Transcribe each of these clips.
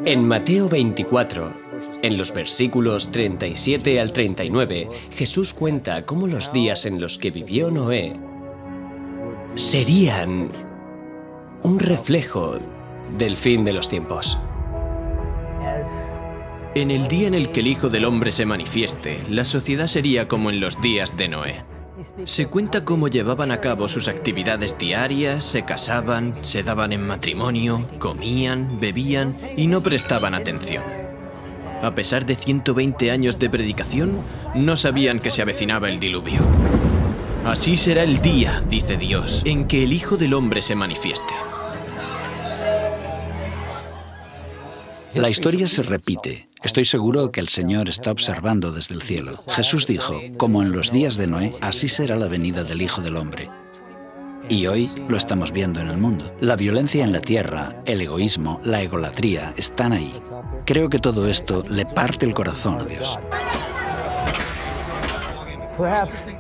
En Mateo 24, en los versículos 37 al 39, Jesús cuenta cómo los días en los que vivió Noé serían un reflejo del fin de los tiempos. En el día en el que el Hijo del Hombre se manifieste, la sociedad sería como en los días de Noé. Se cuenta cómo llevaban a cabo sus actividades diarias, se casaban, se daban en matrimonio, comían, bebían y no prestaban atención. A pesar de 120 años de predicación, no sabían que se avecinaba el diluvio. Así será el día, dice Dios, en que el Hijo del Hombre se manifieste. La historia se repite. Estoy seguro que el Señor está observando desde el cielo. Jesús dijo, como en los días de Noé, así será la venida del Hijo del Hombre. Y hoy lo estamos viendo en el mundo. La violencia en la tierra, el egoísmo, la egolatría están ahí. Creo que todo esto le parte el corazón a Dios.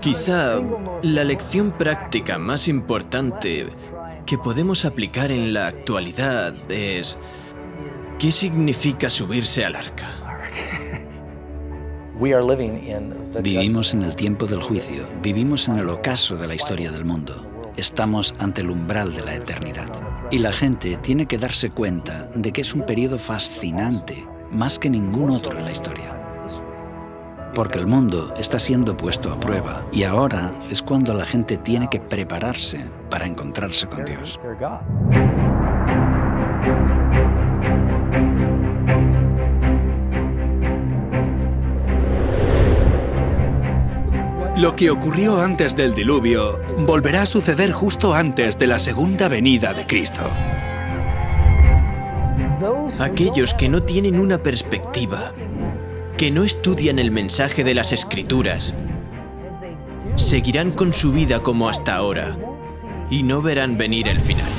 Quizá la lección práctica más importante que podemos aplicar en la actualidad es: ¿qué significa subirse al arca? Vivimos en el tiempo del juicio, vivimos en el ocaso de la historia del mundo. Estamos ante el umbral de la eternidad. Y la gente tiene que darse cuenta de que es un periodo fascinante, más que ningún otro en la historia. Porque el mundo está siendo puesto a prueba y ahora es cuando la gente tiene que prepararse para encontrarse con Dios. Lo que ocurrió antes del diluvio volverá a suceder justo antes de la segunda venida de Cristo. Aquellos que no tienen una perspectiva, que no estudian el mensaje de las Escrituras, seguirán con su vida como hasta ahora y no verán venir el final.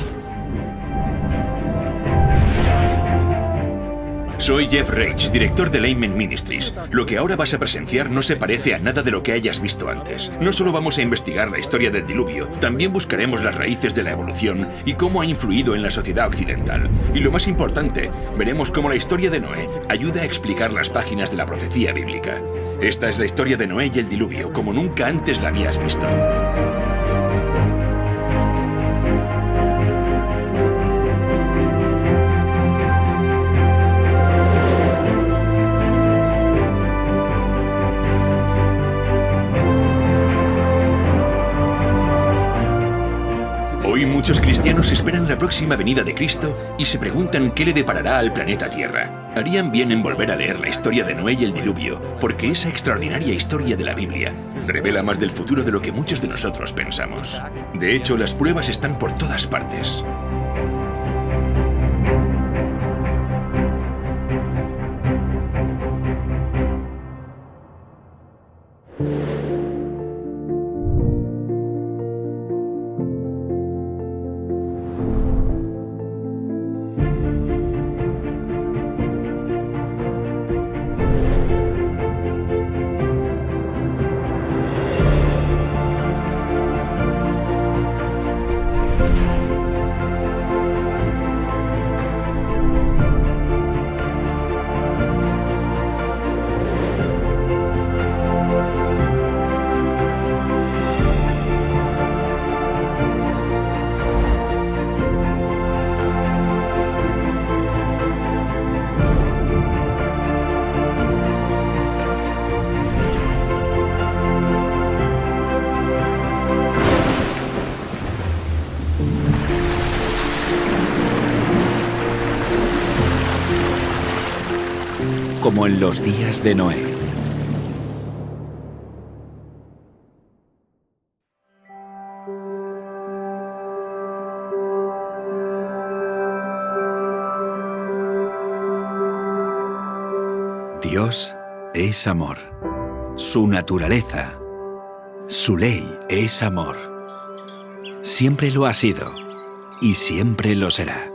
Soy Jeff Reich, director de Layman Ministries. Lo que ahora vas a presenciar no se parece a nada de lo que hayas visto antes. No solo vamos a investigar la historia del diluvio, también buscaremos las raíces de la evolución y cómo ha influido en la sociedad occidental. Y lo más importante, veremos cómo la historia de Noé ayuda a explicar las páginas de la profecía bíblica. Esta es la historia de Noé y el diluvio, como nunca antes la habías visto. Hoy muchos cristianos esperan la próxima venida de Cristo y se preguntan qué le deparará al planeta Tierra. Harían bien en volver a leer la historia de Noé y el diluvio, porque esa extraordinaria historia de la Biblia revela más del futuro de lo que muchos de nosotros pensamos. De hecho, las pruebas están por todas partes. Como en los días de Noé. Dios es amor. Su naturaleza, su ley es amor. Siempre lo ha sido y siempre lo será.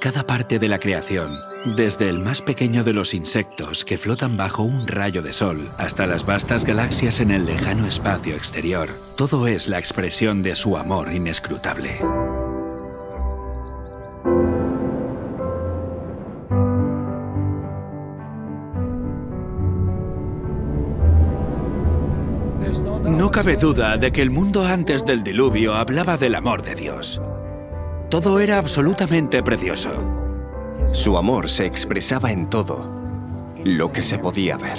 Cada parte de la creación, desde el más pequeño de los insectos que flotan bajo un rayo de sol hasta las vastas galaxias en el lejano espacio exterior, todo es la expresión de su amor inescrutable. No cabe duda de que el mundo antes del diluvio hablaba del amor de Dios. Todo era absolutamente precioso. Su amor se expresaba en todo lo que se podía ver.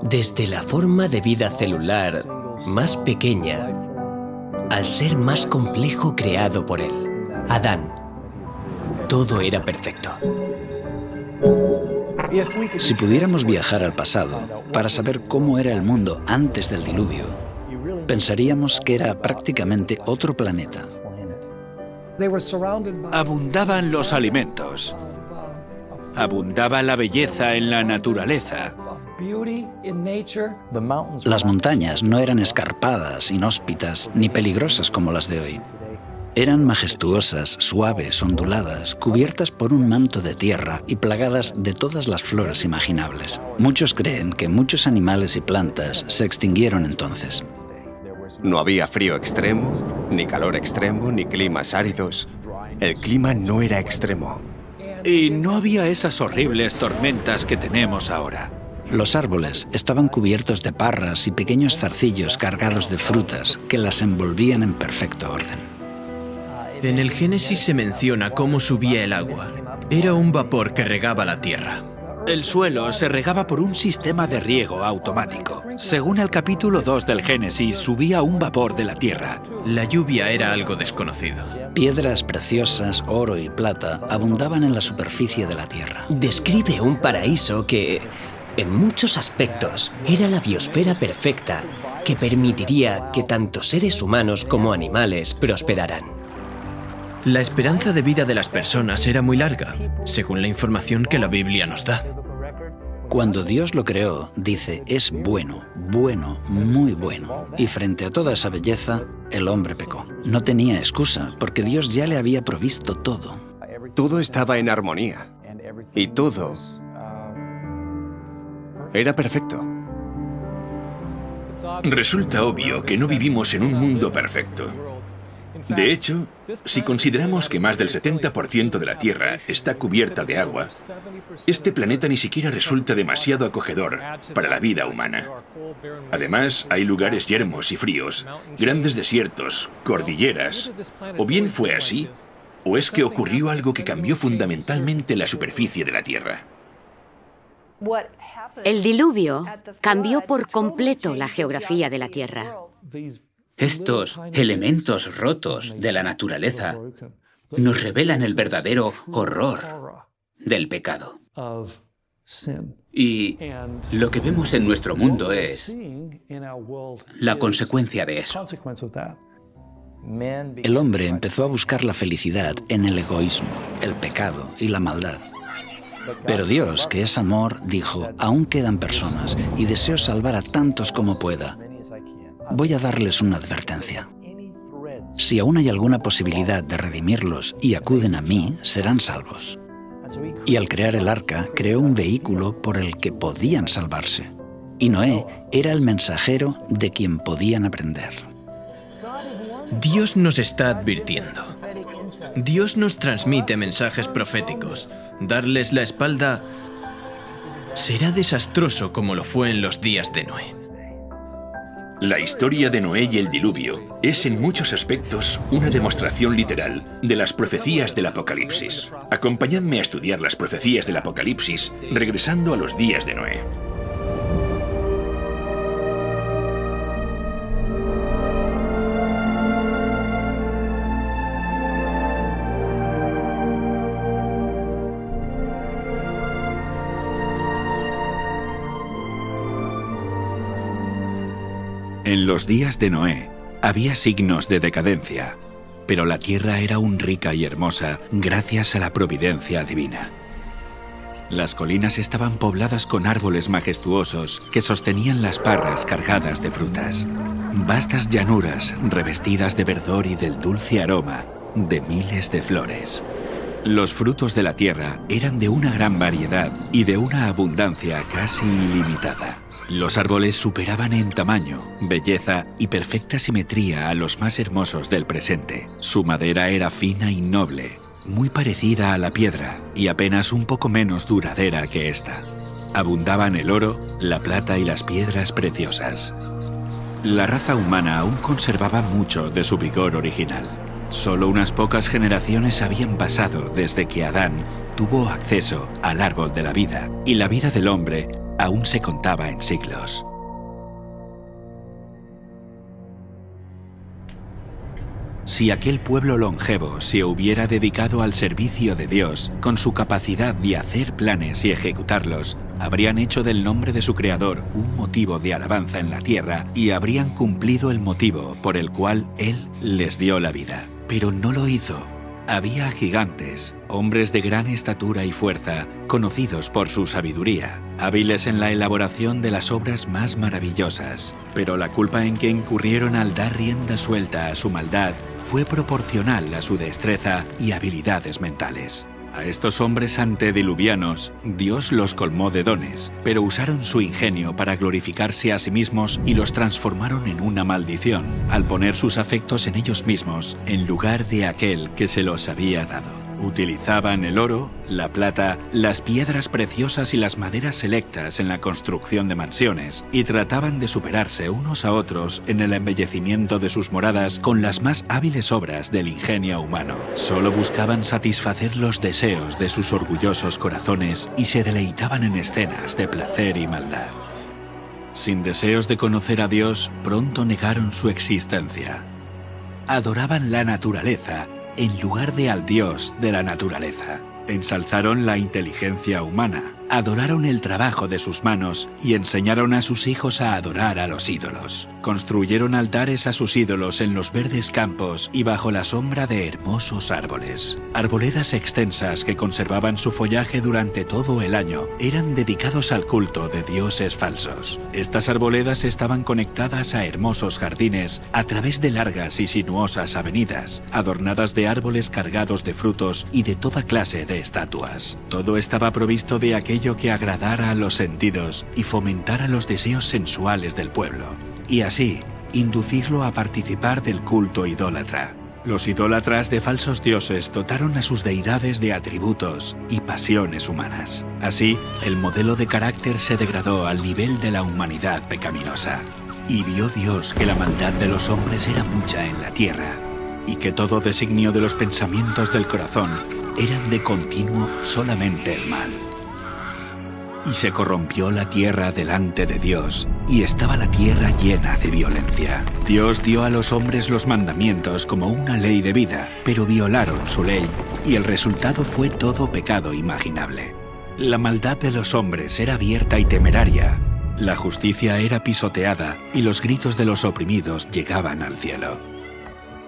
Desde la forma de vida celular más pequeña al ser más complejo creado por él, Adán, todo era perfecto. Si pudiéramos viajar al pasado para saber cómo era el mundo antes del diluvio, pensaríamos que era prácticamente otro planeta. Abundaban los alimentos. Abundaba la belleza en la naturaleza. Las montañas no eran escarpadas, inhóspitas ni peligrosas como las de hoy. Eran majestuosas, suaves, onduladas, cubiertas por un manto de tierra y plagadas de todas las flores imaginables. Muchos creen que muchos animales y plantas se extinguieron entonces. No había frío extremo, ni calor extremo, ni climas áridos. El clima no era extremo. Y no había esas horribles tormentas que tenemos ahora. Los árboles estaban cubiertos de parras y pequeños zarcillos cargados de frutas que las envolvían en perfecto orden. En el Génesis se menciona cómo subía el agua. Era un vapor que regaba la tierra. El suelo se regaba por un sistema de riego automático. Según el capítulo 2 del Génesis, subía un vapor de la tierra. La lluvia era algo desconocido. Piedras preciosas, oro y plata abundaban en la superficie de la tierra. Describe un paraíso que, en muchos aspectos, era la biosfera perfecta que permitiría que tanto seres humanos como animales prosperaran. La esperanza de vida de las personas era muy larga, según la información que la Biblia nos da. Cuando Dios lo creó, dice, es bueno, bueno, muy bueno. Y frente a toda esa belleza, el hombre pecó. No tenía excusa, porque Dios ya le había provisto todo. Todo estaba en armonía. Y todo era perfecto. Resulta obvio que no vivimos en un mundo perfecto. De hecho, si consideramos que más del 70% de la Tierra está cubierta de agua, este planeta ni siquiera resulta demasiado acogedor para la vida humana. Además, hay lugares yermos y fríos, grandes desiertos, cordilleras. O bien fue así, o es que ocurrió algo que cambió fundamentalmente la superficie de la Tierra. El diluvio cambió por completo la geografía de la Tierra. Estos elementos rotos de la naturaleza nos revelan el verdadero horror del pecado. Y lo que vemos en nuestro mundo es la consecuencia de eso. El hombre empezó a buscar la felicidad en el egoísmo, el pecado y la maldad. Pero Dios, que es amor, dijo, aún quedan personas y deseo salvar a tantos como pueda. Voy a darles una advertencia. Si aún hay alguna posibilidad de redimirlos y acuden a mí, serán salvos. Y al crear el arca, creó un vehículo por el que podían salvarse. Y Noé era el mensajero de quien podían aprender. Dios nos está advirtiendo. Dios nos transmite mensajes proféticos. Darles la espalda será desastroso como lo fue en los días de Noé. La historia de Noé y el diluvio es en muchos aspectos una demostración literal de las profecías del Apocalipsis. Acompañadme a estudiar las profecías del Apocalipsis regresando a los días de Noé. En los días de Noé había signos de decadencia, pero la tierra era aún rica y hermosa gracias a la providencia divina. Las colinas estaban pobladas con árboles majestuosos que sostenían las parras cargadas de frutas. Vastas llanuras revestidas de verdor y del dulce aroma de miles de flores. Los frutos de la tierra eran de una gran variedad y de una abundancia casi ilimitada. Los árboles superaban en tamaño, belleza y perfecta simetría a los más hermosos del presente. Su madera era fina y noble, muy parecida a la piedra y apenas un poco menos duradera que esta. Abundaban el oro, la plata y las piedras preciosas. La raza humana aún conservaba mucho de su vigor original. Solo unas pocas generaciones habían pasado desde que Adán tuvo acceso al árbol de la vida, y la vida del hombre aún se contaba en siglos. Si aquel pueblo longevo se hubiera dedicado al servicio de Dios, con su capacidad de hacer planes y ejecutarlos, habrían hecho del nombre de su creador un motivo de alabanza en la tierra y habrían cumplido el motivo por el cual Él les dio la vida. Pero no lo hizo. Había gigantes, hombres de gran estatura y fuerza, conocidos por su sabiduría, hábiles en la elaboración de las obras más maravillosas. Pero la culpa en que incurrieron al dar rienda suelta a su maldad fue proporcional a su destreza y habilidades mentales. A estos hombres antediluvianos, Dios los colmó de dones, pero usaron su ingenio para glorificarse a sí mismos y los transformaron en una maldición, al poner sus afectos en ellos mismos, en lugar de aquel que se los había dado. Utilizaban el oro, la plata, las piedras preciosas y las maderas selectas en la construcción de mansiones, y trataban de superarse unos a otros en el embellecimiento de sus moradas con las más hábiles obras del ingenio humano. Solo buscaban satisfacer los deseos de sus orgullosos corazones y se deleitaban en escenas de placer y maldad. Sin deseos de conocer a Dios, pronto negaron su existencia. Adoraban la naturaleza en lugar de al Dios de la naturaleza. Ensalzaron la inteligencia humana, adoraron el trabajo de sus manos y enseñaron a sus hijos a adorar a los ídolos. Construyeron altares a sus ídolos en los verdes campos y bajo la sombra de hermosos árboles. Arboledas extensas que conservaban su follaje durante todo el año eran dedicados al culto de dioses falsos. Estas arboledas estaban conectadas a hermosos jardines a través de largas y sinuosas avenidas, adornadas de árboles cargados de frutos y de toda clase de estatuas. Todo estaba provisto de aquello que agradara a los sentidos y fomentara los deseos sensuales del pueblo, y así inducirlo a participar del culto idólatra. Los idólatras de falsos dioses dotaron a sus deidades de atributos y pasiones humanas. Así, el modelo de carácter se degradó al nivel de la humanidad pecaminosa. Y vio Dios que la maldad de los hombres era mucha en la tierra, y que todo designio de los pensamientos del corazón eran de continuo solamente el mal. Y se corrompió la tierra delante de Dios, y estaba la tierra llena de violencia. Dios dio a los hombres los mandamientos como una ley de vida, pero violaron su ley, y el resultado fue todo pecado imaginable. La maldad de los hombres era abierta y temeraria, la justicia era pisoteada, y los gritos de los oprimidos llegaban al cielo.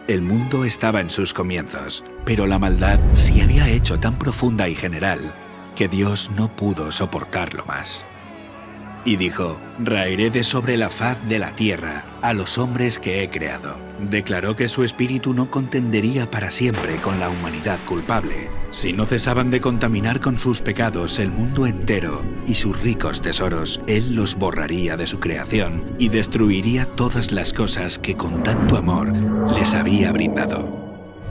El mundo estaba en sus comienzos, pero la maldad se había hecho tan profunda y general que Dios no pudo soportarlo más. Y dijo: raeré de sobre la faz de la tierra a los hombres que he creado. Declaró que su espíritu no contendería para siempre con la humanidad culpable. Si no cesaban de contaminar con sus pecados el mundo entero y sus ricos tesoros, Él los borraría de su creación y destruiría todas las cosas que con tanto amor les había brindado.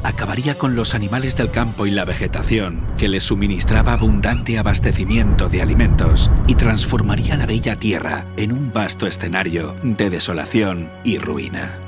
Acabaría con los animales del campo y la vegetación, que les suministraba abundante abastecimiento de alimentos, y transformaría la bella tierra en un vasto escenario de desolación y ruina.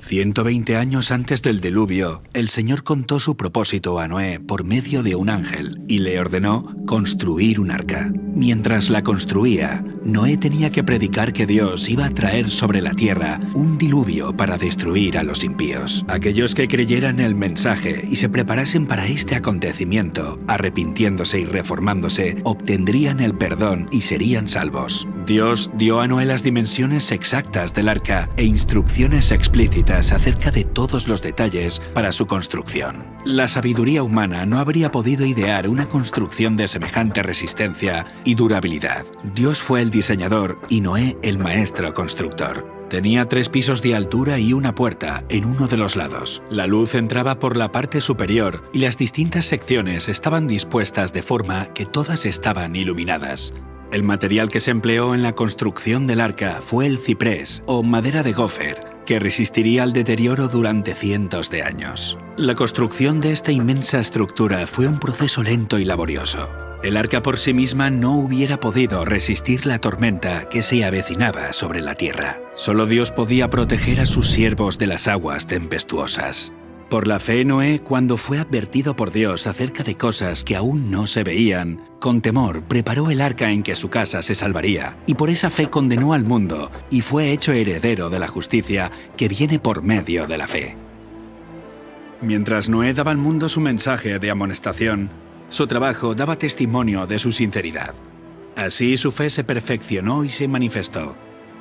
«120 años antes del diluvio, el Señor contó su propósito a Noé por medio de un ángel y le ordenó construir un arca. Mientras la construía, Noé tenía que predicar que Dios iba a traer sobre la tierra un diluvio para destruir a los impíos. Aquellos que creyeran el mensaje y se preparasen para este acontecimiento, arrepintiéndose y reformándose, obtendrían el perdón y serían salvos. Dios dio a Noé las dimensiones exactas del arca e instrucciones explícitas acerca de todos los detalles para su construcción. La sabiduría humana no habría podido idear una construcción de semejante resistencia y durabilidad. Dios fue el diseñador y Noé el maestro constructor. Tenía 3 pisos de altura y una puerta en uno de los lados. La luz entraba por la parte superior y las distintas secciones estaban dispuestas de forma que todas estaban iluminadas. El material que se empleó en la construcción del arca fue el ciprés o madera de gofer, que resistiría al deterioro durante cientos de años. La construcción de esta inmensa estructura fue un proceso lento y laborioso. El arca por sí misma no hubiera podido resistir la tormenta que se avecinaba sobre la tierra. Solo Dios podía proteger a sus siervos de las aguas tempestuosas. Por la fe, Noé, cuando fue advertido por Dios acerca de cosas que aún no se veían, con temor preparó el arca en que su casa se salvaría, y por esa fe condenó al mundo y fue hecho heredero de la justicia que viene por medio de la fe. Mientras Noé daba al mundo su mensaje de amonestación, su trabajo daba testimonio de su sinceridad. Así su fe se perfeccionó y se manifestó.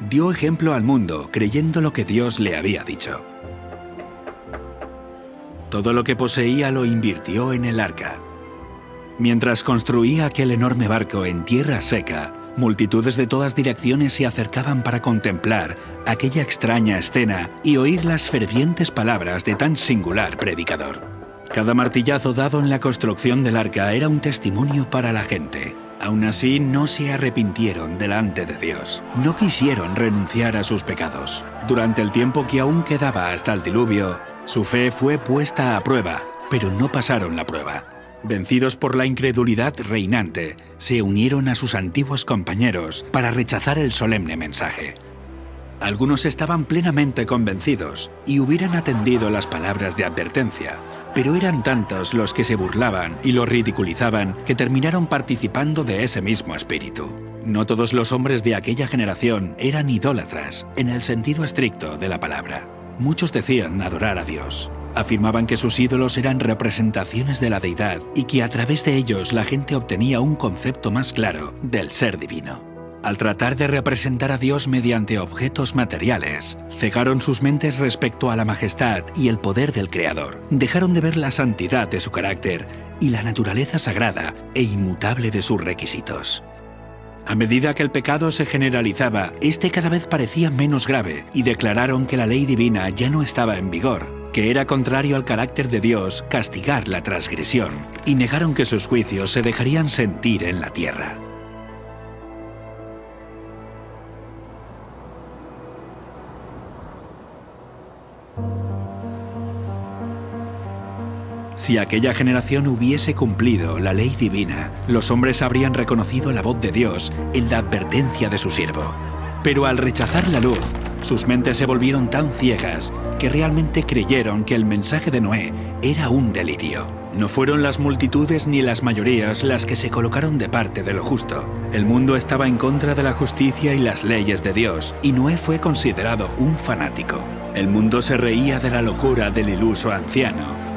Dio ejemplo al mundo creyendo lo que Dios le había dicho. Todo lo que poseía lo invirtió en el arca. Mientras construía aquel enorme barco en tierra seca, multitudes de todas direcciones se acercaban para contemplar aquella extraña escena y oír las fervientes palabras de tan singular predicador. Cada martillazo dado en la construcción del arca era un testimonio para la gente. Aún así, no se arrepintieron delante de Dios. No quisieron renunciar a sus pecados. Durante el tiempo que aún quedaba hasta el diluvio, su fe fue puesta a prueba, pero no pasaron la prueba. Vencidos por la incredulidad reinante, se unieron a sus antiguos compañeros para rechazar el solemne mensaje. Algunos estaban plenamente convencidos y hubieran atendido las palabras de advertencia, pero eran tantos los que se burlaban y lo ridiculizaban que terminaron participando de ese mismo espíritu. No todos los hombres de aquella generación eran idólatras en el sentido estricto de la palabra. Muchos decían adorar a Dios. Afirmaban que sus ídolos eran representaciones de la deidad y que a través de ellos la gente obtenía un concepto más claro del ser divino. Al tratar de representar a Dios mediante objetos materiales, cegaron sus mentes respecto a la majestad y el poder del Creador. Dejaron de ver la santidad de su carácter y la naturaleza sagrada e inmutable de sus requisitos. A medida que el pecado se generalizaba, este cada vez parecía menos grave y declararon que la ley divina ya no estaba en vigor, que era contrario al carácter de Dios castigar la transgresión, y negaron que sus juicios se dejarían sentir en la tierra. Si aquella generación hubiese cumplido la ley divina, los hombres habrían reconocido la voz de Dios en la advertencia de su siervo. Pero al rechazar la luz, sus mentes se volvieron tan ciegas que realmente creyeron que el mensaje de Noé era un delirio. No fueron las multitudes ni las mayorías las que se colocaron de parte de lo justo. El mundo estaba en contra de la justicia y las leyes de Dios, y Noé fue considerado un fanático. El mundo se reía de la locura del iluso anciano.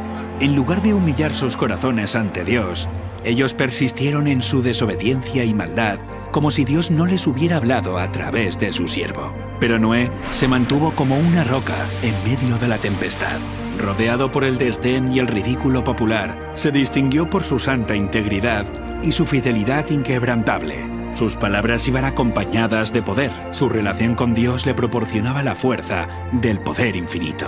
En lugar de humillar sus corazones ante Dios, ellos persistieron en su desobediencia y maldad, como si Dios no les hubiera hablado a través de su siervo. Pero Noé se mantuvo como una roca en medio de la tempestad. Rodeado por el desdén y el ridículo popular, se distinguió por su santa integridad y su fidelidad inquebrantable. Sus palabras iban acompañadas de poder. Su relación con Dios le proporcionaba la fuerza del poder infinito.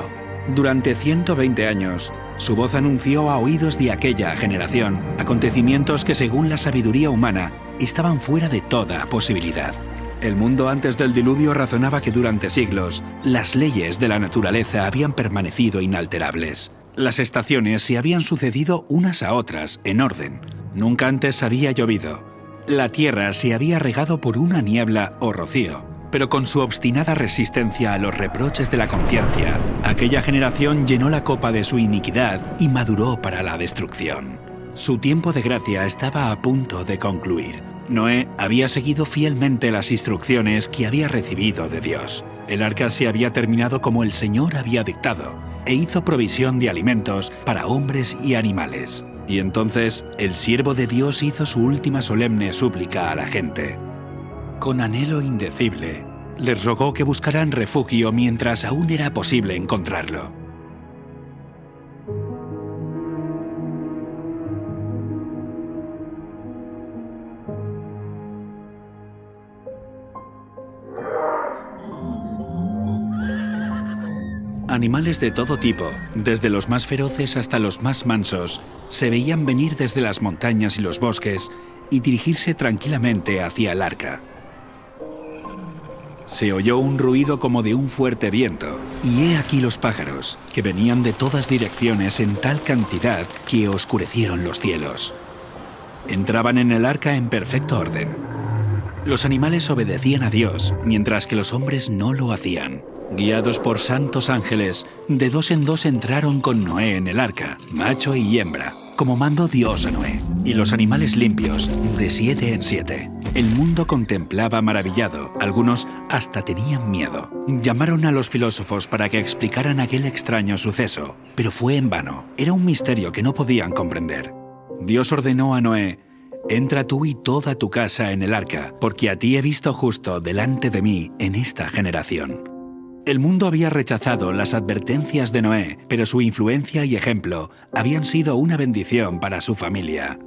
Durante 120 años, su voz anunció a oídos de aquella generación acontecimientos que, según la sabiduría humana, estaban fuera de toda posibilidad. El mundo antes del diluvio razonaba que durante siglos las leyes de la naturaleza habían permanecido inalterables. Las estaciones se habían sucedido unas a otras en orden. Nunca antes había llovido. La tierra se había regado por una niebla o rocío. Pero con su obstinada resistencia a los reproches de la conciencia, aquella generación llenó la copa de su iniquidad y maduró para la destrucción. Su tiempo de gracia estaba a punto de concluir. Noé había seguido fielmente las instrucciones que había recibido de Dios. El arca se había terminado como el Señor había dictado, e hizo provisión de alimentos para hombres y animales. Y entonces el siervo de Dios hizo su última solemne súplica a la gente. Con anhelo indecible, les rogó que buscaran refugio mientras aún era posible encontrarlo. Animales de todo tipo, desde los más feroces hasta los más mansos, se veían venir desde las montañas y los bosques y dirigirse tranquilamente hacia el arca. se oyó un ruido como de un fuerte viento, y he aquí los pájaros, que venían de todas direcciones en tal cantidad que oscurecieron los cielos. Entraban en el arca en perfecto orden. Los animales obedecían a Dios, mientras que los hombres no lo hacían. Guiados por santos ángeles, de dos en dos entraron con Noé en el arca, macho y hembra, como mandó Dios a Noé. Y los animales limpios, de 7 en 7. El mundo contemplaba maravillado, algunos hasta tenían miedo. Llamaron a los filósofos para que explicaran aquel extraño suceso, pero fue en vano. Era un misterio que no podían comprender. Dios ordenó a Noé: entra tú y toda tu casa en el arca, porque a ti he visto justo delante de mí en esta generación. El mundo había rechazado las advertencias de Noé, pero su influencia y ejemplo habían sido una bendición para su familia.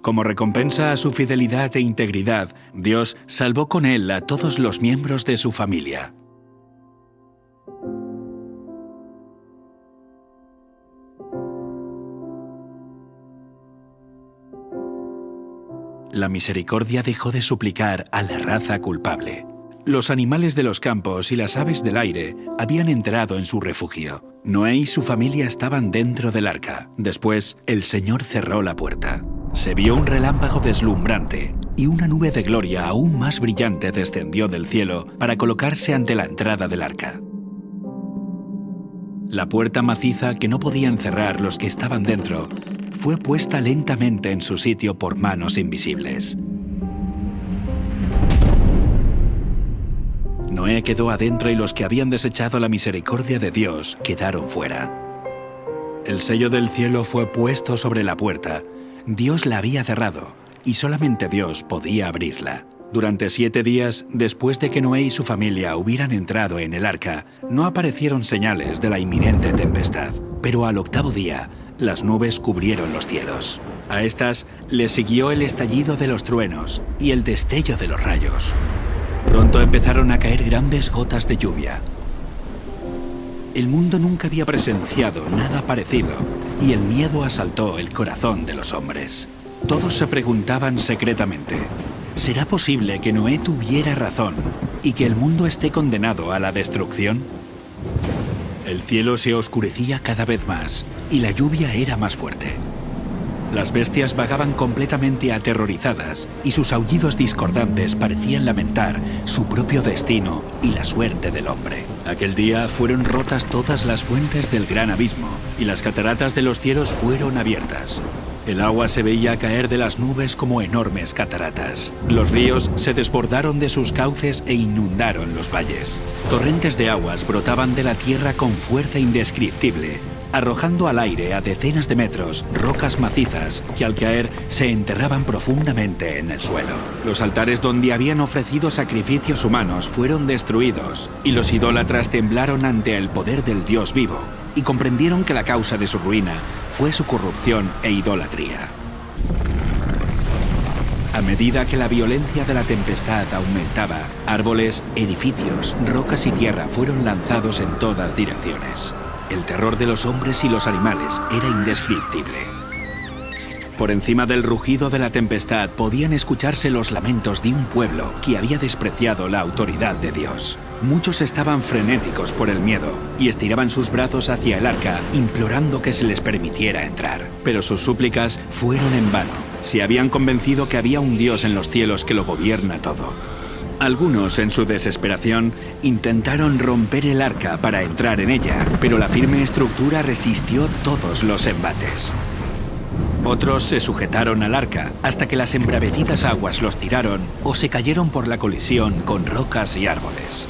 Como recompensa a su fidelidad e integridad, Dios salvó con él a todos los miembros de su familia. La misericordia dejó de suplicar a la raza culpable. Los animales de los campos y las aves del aire habían entrado en su refugio. Noé y su familia estaban dentro del arca. Después, el Señor cerró la puerta. Se vio un relámpago deslumbrante y una nube de gloria aún más brillante descendió del cielo para colocarse ante la entrada del arca. La puerta maciza que no podían cerrar los que estaban dentro fue puesta lentamente en su sitio por manos invisibles. Noé quedó adentro y los que habían desechado la misericordia de Dios quedaron fuera. El sello del cielo fue puesto sobre la puerta. Dios la había cerrado y solamente Dios podía abrirla. Durante 7 días, después de que Noé y su familia hubieran entrado en el arca, no aparecieron señales de la inminente tempestad. Pero al 8º día, las nubes cubrieron los cielos. A estas le siguió el estallido de los truenos y el destello de los rayos. Pronto empezaron a caer grandes gotas de lluvia. El mundo nunca había presenciado nada parecido y el miedo asaltó el corazón de los hombres. Todos se preguntaban secretamente: ¿será posible que Noé tuviera razón y que el mundo esté condenado a la destrucción? El cielo se oscurecía cada vez más y la lluvia era más fuerte. Las bestias vagaban completamente aterrorizadas y sus aullidos discordantes parecían lamentar su propio destino y la suerte del hombre. Aquel día fueron rotas todas las fuentes del gran abismo y las cataratas de los cielos fueron abiertas. El agua se veía caer de las nubes como enormes cataratas. Los ríos se desbordaron de sus cauces e inundaron los valles. Torrentes de aguas brotaban de la tierra con fuerza indescriptible, arrojando al aire a decenas de metros rocas macizas que al caer se enterraban profundamente en el suelo. Los altares donde habían ofrecido sacrificios humanos fueron destruidos y los idólatras temblaron ante el poder del Dios vivo y comprendieron que la causa de su ruina fue su corrupción e idolatría. A medida que la violencia de la tempestad aumentaba, árboles, edificios, rocas y tierra fueron lanzados en todas direcciones. El terror de los hombres y los animales era indescriptible. Por encima del rugido de la tempestad podían escucharse los lamentos de un pueblo que había despreciado la autoridad de Dios. Muchos estaban frenéticos por el miedo y estiraban sus brazos hacia el arca, implorando que se les permitiera entrar. Pero sus súplicas fueron en vano. Se habían convencido que había un Dios en los cielos que lo gobierna todo. Algunos, en su desesperación, intentaron romper el arca para entrar en ella, pero la firme estructura resistió todos los embates. Otros se sujetaron al arca hasta que las embravecidas aguas los tiraron o se cayeron por la colisión con rocas y árboles.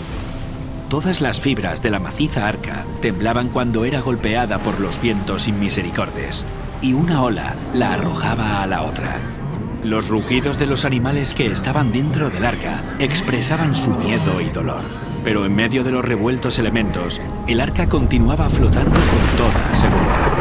Todas las fibras de la maciza arca temblaban cuando era golpeada por los vientos inmisericordes, y una ola la arrojaba a la otra. Los rugidos de los animales que estaban dentro del arca expresaban su miedo y dolor. Pero en medio de los revueltos elementos, el arca continuaba flotando con toda seguridad.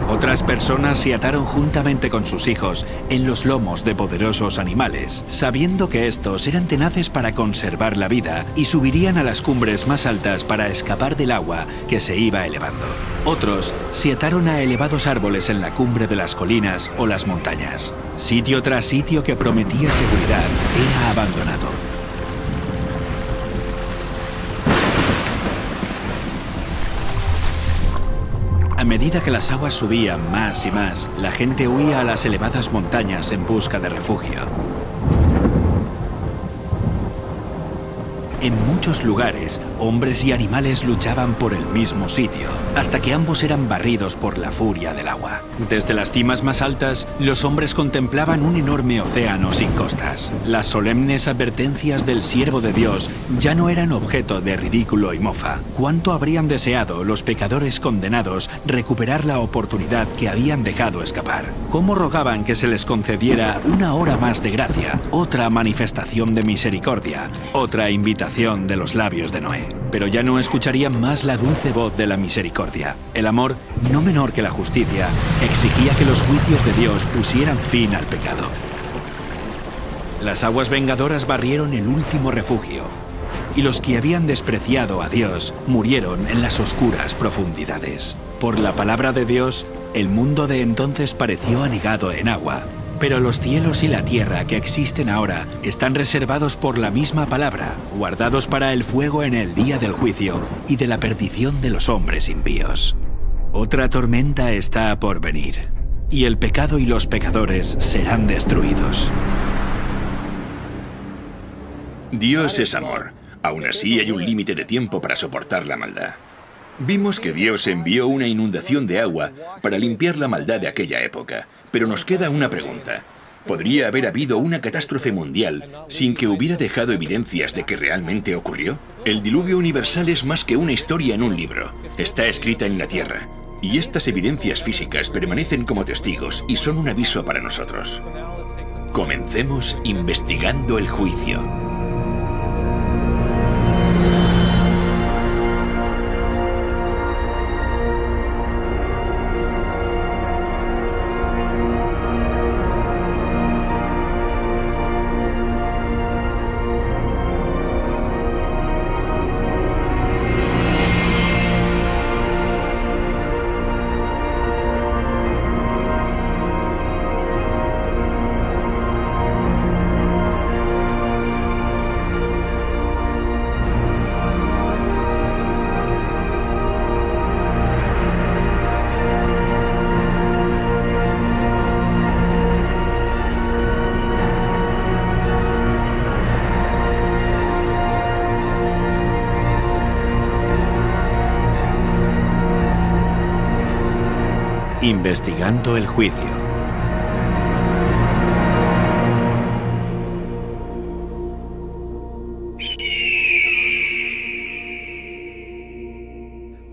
Otras personas se ataron juntamente con sus hijos en los lomos de poderosos animales, sabiendo que estos eran tenaces para conservar la vida y subirían a las cumbres más altas para escapar del agua que se iba elevando. Otros se ataron a elevados árboles en la cumbre de las colinas o las montañas. Sitio tras sitio que prometía seguridad era abandonado. A medida que las aguas subían más y más, la gente huía a las elevadas montañas en busca de refugio. En muchos lugares, hombres y animales luchaban por el mismo sitio, hasta que ambos eran barridos por la furia del agua. Desde las cimas más altas, los hombres contemplaban un enorme océano sin costas. Las solemnes advertencias del siervo de Dios ya no eran objeto de ridículo y mofa. ¿Cuánto habrían deseado los pecadores condenados recuperar la oportunidad que habían dejado escapar? ¿Cómo rogaban que se les concediera una hora más de gracia, otra manifestación de misericordia, otra invitación de los labios de Noé? Pero ya no escucharían más la dulce voz de la misericordia. El amor, no menor que la justicia, exigía que los juicios de Dios pusieran fin al pecado. Las aguas vengadoras barrieron el último refugio, y los que habían despreciado a Dios murieron en las oscuras profundidades. Por la palabra de Dios, el mundo de entonces pareció anegado en agua. Pero los cielos y la tierra que existen ahora están reservados por la misma palabra, guardados para el fuego en el día del juicio y de la perdición de los hombres impíos. Otra tormenta está por venir, y el pecado y los pecadores serán destruidos. Dios es amor. Aún así hay un límite de tiempo para soportar la maldad. Vimos que Dios envió una inundación de agua para limpiar la maldad de aquella época. Pero nos queda una pregunta. ¿Podría haber habido una catástrofe mundial sin que hubiera dejado evidencias de que realmente ocurrió? El diluvio universal es más que una historia en un libro. Está escrita en la tierra. Y estas evidencias físicas permanecen como testigos y son un aviso para nosotros. Comencemos investigando el juicio. Investigando el juicio.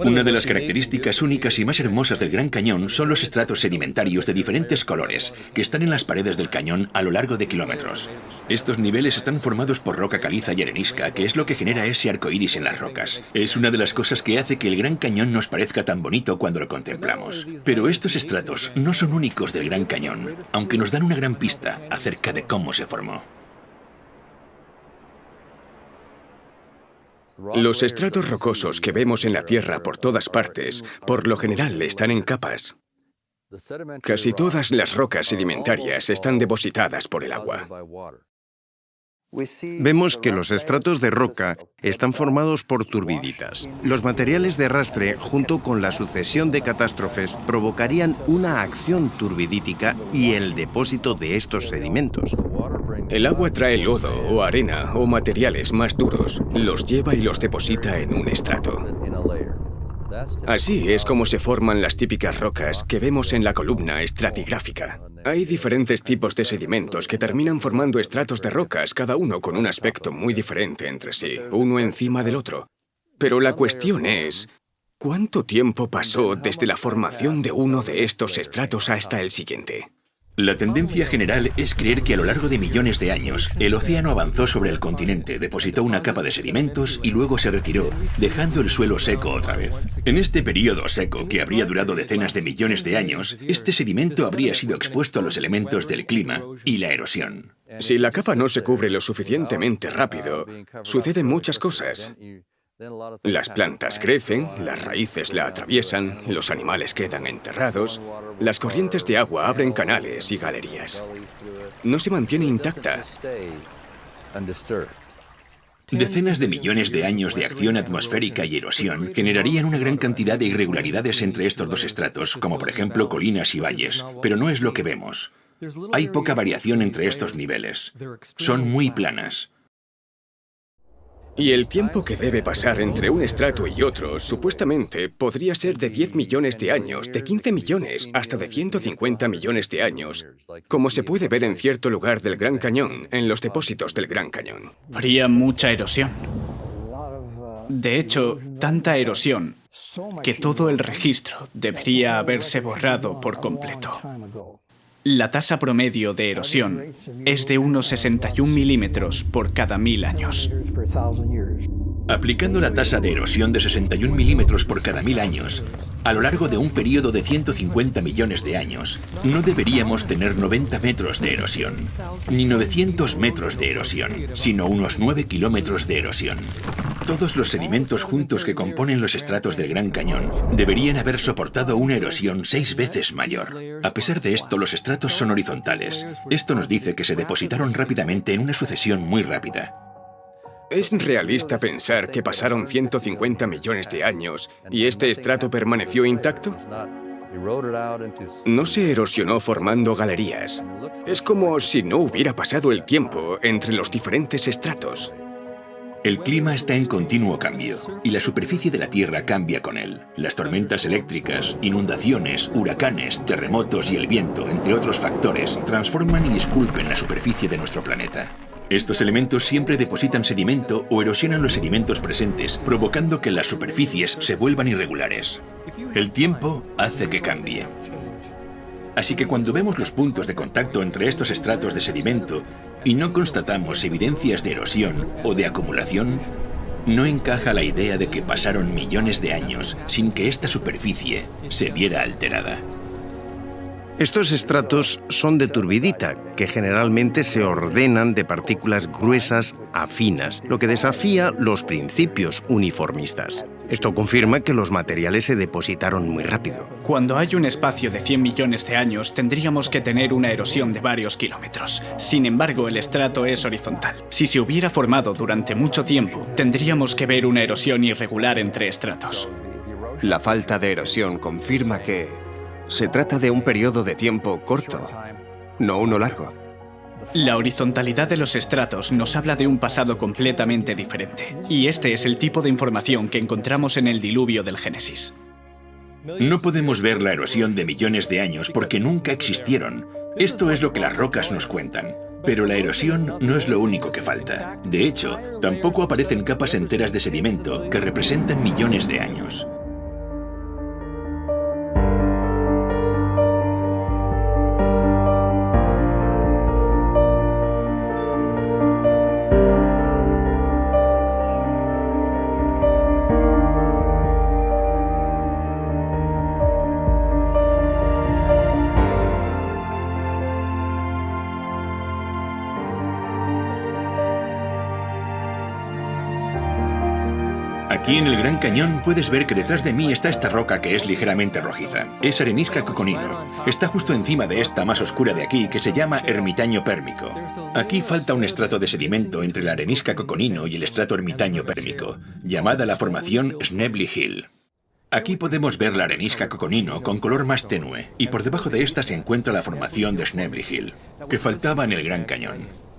Una de las características únicas y más hermosas del Gran Cañón son los estratos sedimentarios de diferentes colores que están en las paredes del cañón a lo largo de kilómetros. Estos niveles están formados por roca caliza y arenisca, que es lo que genera ese arco iris en las rocas. Es una de las cosas que hace que el Gran Cañón nos parezca tan bonito cuando lo contemplamos. Pero estos estratos no son únicos del Gran Cañón, aunque nos dan una gran pista acerca de cómo se formó. Los estratos rocosos que vemos en la Tierra por todas partes, por lo general están en capas. Casi todas las rocas sedimentarias están depositadas por el agua. Vemos que los estratos de roca están formados por turbiditas. Los materiales de arrastre, junto con la sucesión de catástrofes, provocarían una acción turbidítica y el depósito de estos sedimentos. El agua trae lodo o arena o materiales más duros, los lleva y los deposita en un estrato. Así es como se forman las típicas rocas que vemos en la columna estratigráfica. Hay diferentes tipos de sedimentos que terminan formando estratos de rocas, cada uno con un aspecto muy diferente entre sí, uno encima del otro. Pero la cuestión es, ¿cuánto tiempo pasó desde la formación de uno de estos estratos hasta el siguiente? La tendencia general es creer que a lo largo de millones de años, el océano avanzó sobre el continente, depositó una capa de sedimentos y luego se retiró, dejando el suelo seco otra vez. En este periodo seco, que habría durado decenas de millones de años, este sedimento habría sido expuesto a los elementos del clima y la erosión. Si la capa no se cubre lo suficientemente rápido, suceden muchas cosas. Las plantas crecen, las raíces la atraviesan, los animales quedan enterrados, las corrientes de agua abren canales y galerías. No se mantiene intacta. Decenas de millones de años de acción atmosférica y erosión generarían una gran cantidad de irregularidades entre estos dos estratos, como por ejemplo colinas y valles, pero no es lo que vemos. Hay poca variación entre estos niveles. Son muy planas. Y el tiempo que debe pasar entre un estrato y otro, supuestamente, podría ser de 10 millones de años, de 15 millones, hasta de 150 millones de años, como se puede ver en cierto lugar del Gran Cañón, en los depósitos del Gran Cañón. Habría mucha erosión. De hecho, tanta erosión que todo el registro debería haberse borrado por completo. La tasa promedio de erosión es de unos 61 milímetros por cada 1000 años. Aplicando la tasa de erosión de 61 milímetros por cada 1000 años, a lo largo de un periodo de 150 millones de años, no deberíamos tener 90 metros de erosión, ni 900 metros de erosión, sino unos 9 kilómetros de erosión. Todos los sedimentos juntos que componen los estratos del Gran Cañón deberían haber soportado una erosión 6 veces mayor. A pesar de esto, los estratos son horizontales. Esto nos dice que se depositaron rápidamente en una sucesión muy rápida. ¿Es realista pensar que pasaron 150 millones de años y este estrato permaneció intacto? No se erosionó formando galerías. Es como si no hubiera pasado el tiempo entre los diferentes estratos. El clima está en continuo cambio y la superficie de la Tierra cambia con él. Las tormentas eléctricas, inundaciones, huracanes, terremotos y el viento, entre otros factores, transforman y esculpen la superficie de nuestro planeta. Estos elementos siempre depositan sedimento o erosionan los sedimentos presentes, provocando que las superficies se vuelvan irregulares. El tiempo hace que cambie. Así que cuando vemos los puntos de contacto entre estos estratos de sedimento y no constatamos evidencias de erosión o de acumulación, no encaja la idea de que pasaron millones de años sin que esta superficie se viera alterada. Estos estratos son de turbidita, que generalmente se ordenan de partículas gruesas a finas, lo que desafía los principios uniformistas. Esto confirma que los materiales se depositaron muy rápido. Cuando hay un espacio de 100 millones de años, tendríamos que tener una erosión de varios kilómetros. Sin embargo, el estrato es horizontal. Si se hubiera formado durante mucho tiempo, tendríamos que ver una erosión irregular entre estratos. La falta de erosión confirma que se trata de un periodo de tiempo corto, no uno largo. La horizontalidad de los estratos nos habla de un pasado completamente diferente. Y este es el tipo de información que encontramos en el diluvio del Génesis. No podemos ver la erosión de millones de años porque nunca existieron. Esto es lo que las rocas nos cuentan. Pero la erosión no es lo único que falta. De hecho, tampoco aparecen capas enteras de sedimento que representan millones de años. Aquí en el Gran Cañón puedes ver que detrás de mí está esta roca que es ligeramente rojiza. Es arenisca coconino. Está justo encima de esta más oscura de aquí que se llama ermitaño pérmico. Aquí falta un estrato de sedimento entre la arenisca coconino y el estrato ermitaño pérmico, llamada la formación Schnebly Hill. Aquí podemos ver la arenisca coconino con color más tenue y por debajo de esta se encuentra la formación de Schnebly Hill, que faltaba en el Gran Cañón.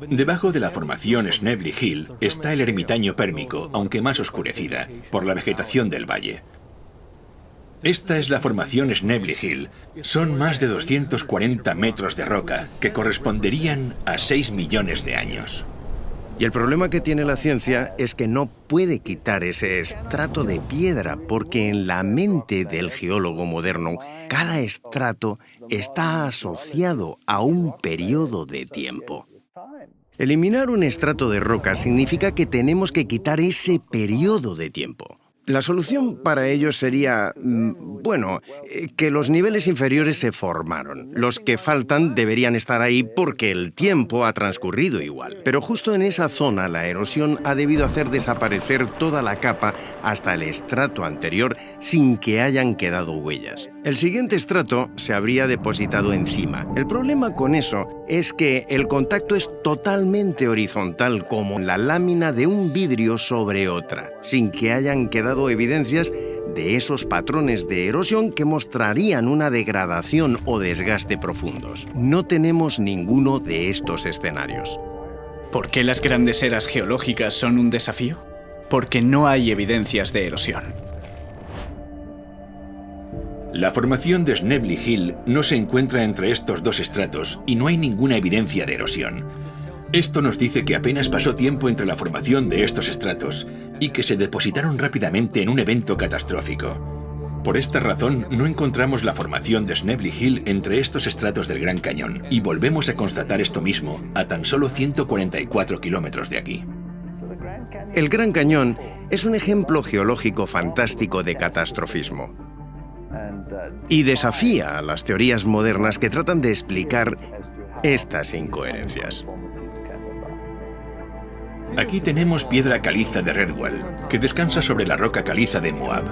Debajo de la formación Schnebly Hill está el ermitaño pérmico, aunque más oscurecida, por la vegetación del valle. Esta es la formación Schnebly Hill. Son más de 240 metros de roca, que corresponderían a 6 millones de años. Y el problema que tiene la ciencia es que no puede quitar ese estrato de piedra, porque en la mente del geólogo moderno, cada estrato está asociado a un periodo de tiempo. Eliminar un estrato de roca significa que tenemos que quitar ese periodo de tiempo. La solución para ello sería, que los niveles inferiores se formaron. Los que faltan deberían estar ahí porque el tiempo ha transcurrido igual. Pero justo en esa zona la erosión ha debido hacer desaparecer toda la capa hasta el estrato anterior sin que hayan quedado huellas. El siguiente estrato se habría depositado encima. El problema con eso es que el contacto es totalmente horizontal, como la lámina de un vidrio sobre otra, sin que hayan quedado evidencias de esos patrones de erosión que mostrarían una degradación o desgaste profundos. No tenemos ninguno de estos escenarios. ¿Por qué las grandes eras geológicas son un desafío? Porque no hay evidencias de erosión. La formación de Snebly Hill no se encuentra entre estos dos estratos y no hay ninguna evidencia de erosión. Esto nos dice que apenas pasó tiempo entre la formación de estos estratos y que se depositaron rápidamente en un evento catastrófico. Por esta razón, no encontramos la formación de Snebly Hill entre estos estratos del Gran Cañón, y volvemos a constatar esto mismo a tan solo 144 kilómetros de aquí. El Gran Cañón es un ejemplo geológico fantástico de catastrofismo y desafía a las teorías modernas que tratan de explicar estas incoherencias. Aquí tenemos piedra caliza de Redwall, que descansa sobre la roca caliza de Moab.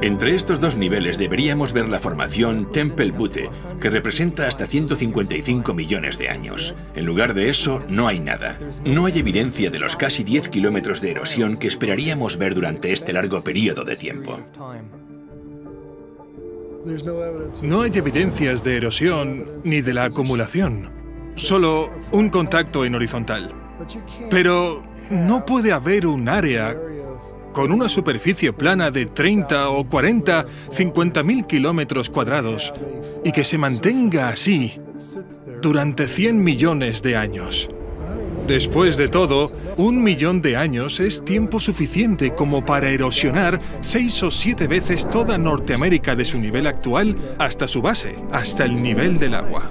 Entre estos dos niveles deberíamos ver la formación Temple Butte, que representa hasta 155 millones de años. En lugar de eso, no hay nada. No hay evidencia de los casi 10 kilómetros de erosión que esperaríamos ver durante este largo periodo de tiempo. No hay evidencias de erosión ni de la acumulación, solo un contacto en horizontal. Pero no puede haber un área con una superficie plana de 30 o 40, 50.000 kilómetros cuadrados y que se mantenga así durante 100 millones de años. Después de todo, 1 millón de años es tiempo suficiente como para erosionar 6 o 7 veces toda Norteamérica de su nivel actual hasta su base, hasta el nivel del agua.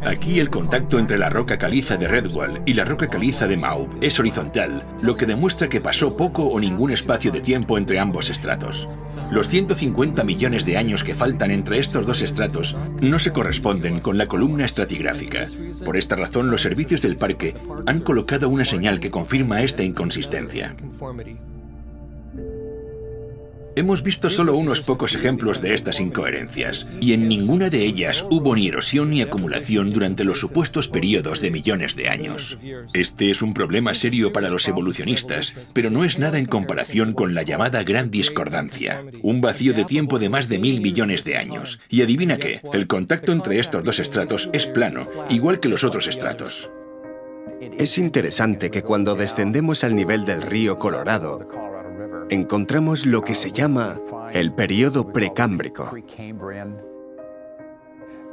Aquí el contacto entre la roca caliza de Redwall y la roca caliza de Moab es horizontal, lo que demuestra que pasó poco o ningún espacio de tiempo entre ambos estratos. Los 150 millones de años que faltan entre estos dos estratos no se corresponden con la columna estratigráfica. Por esta razón, los servicios del parque han colocado una señal que confirma esta inconsistencia. Hemos visto solo unos pocos ejemplos de estas incoherencias, y en ninguna de ellas hubo ni erosión ni acumulación durante los supuestos periodos de millones de años. Este es un problema serio para los evolucionistas, pero no es nada en comparación con la llamada Gran Discordancia, un vacío de tiempo de más de 1.000 millones de años. Y adivina qué, el contacto entre estos dos estratos es plano, igual que los otros estratos. Es interesante que cuando descendemos al nivel del río Colorado, encontramos lo que se llama el período precámbrico.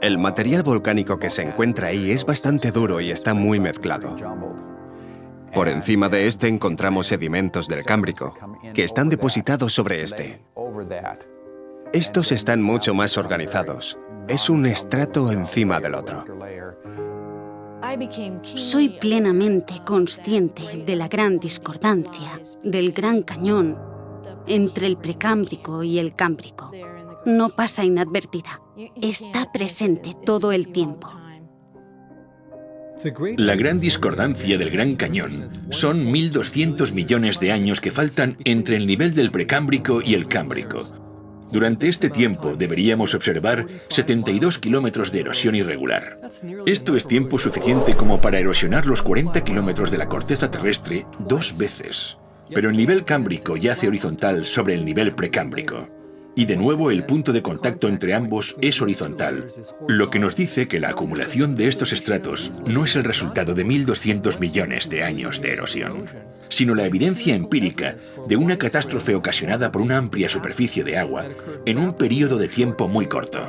El material volcánico que se encuentra ahí es bastante duro y está muy mezclado. Por encima de este encontramos sedimentos del Cámbrico, que están depositados sobre este. Estos están mucho más organizados. Es un estrato encima del otro. Soy plenamente consciente de la gran discordancia, del Gran Cañón, entre el Precámbrico y el Cámbrico. No pasa inadvertida. Está presente todo el tiempo. La gran discordancia del Gran Cañón son 1.200 millones de años que faltan entre el nivel del Precámbrico y el Cámbrico. Durante este tiempo deberíamos observar 72 kilómetros de erosión irregular. Esto es tiempo suficiente como para erosionar los 40 kilómetros de la corteza terrestre 2 veces. Pero el nivel cámbrico yace horizontal sobre el nivel precámbrico. Y de nuevo el punto de contacto entre ambos es horizontal, lo que nos dice que la acumulación de estos estratos no es el resultado de 1.200 millones de años de erosión, sino la evidencia empírica de una catástrofe ocasionada por una amplia superficie de agua en un periodo de tiempo muy corto.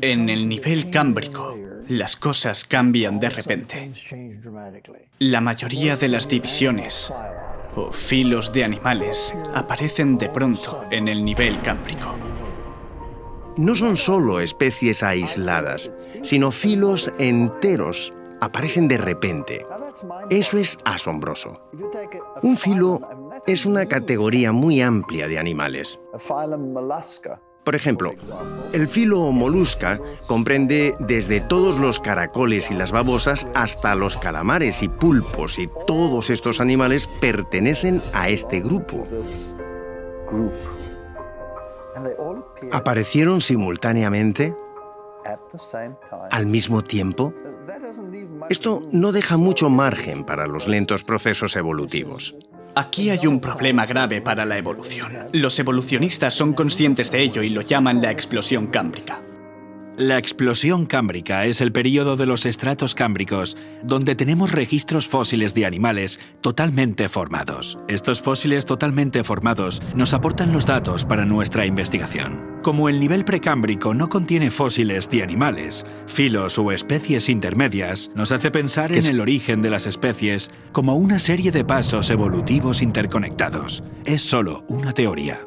En el nivel cámbrico, las cosas cambian de repente. La mayoría de las divisiones o filos de animales aparecen de pronto en el nivel cámbrico. No son solo especies aisladas, sino filos enteros aparecen de repente. Eso es asombroso. Un filo es una categoría muy amplia de animales. Por ejemplo, el filo molusca comprende desde todos los caracoles y las babosas hasta los calamares y pulpos, y todos estos animales pertenecen a este grupo. ¿Aparecieron simultáneamente? ¿Al mismo tiempo? Esto no deja mucho margen para los lentos procesos evolutivos. Aquí hay un problema grave para la evolución. Los evolucionistas son conscientes de ello y lo llaman la explosión cámbrica. La explosión cámbrica es el período de los estratos cámbricos donde tenemos registros fósiles de animales totalmente formados. Estos fósiles totalmente formados nos aportan los datos para nuestra investigación. Como el nivel precámbrico no contiene fósiles de animales, filos o especies intermedias, nos hace pensar en el origen de las especies como una serie de pasos evolutivos interconectados. Es solo una teoría.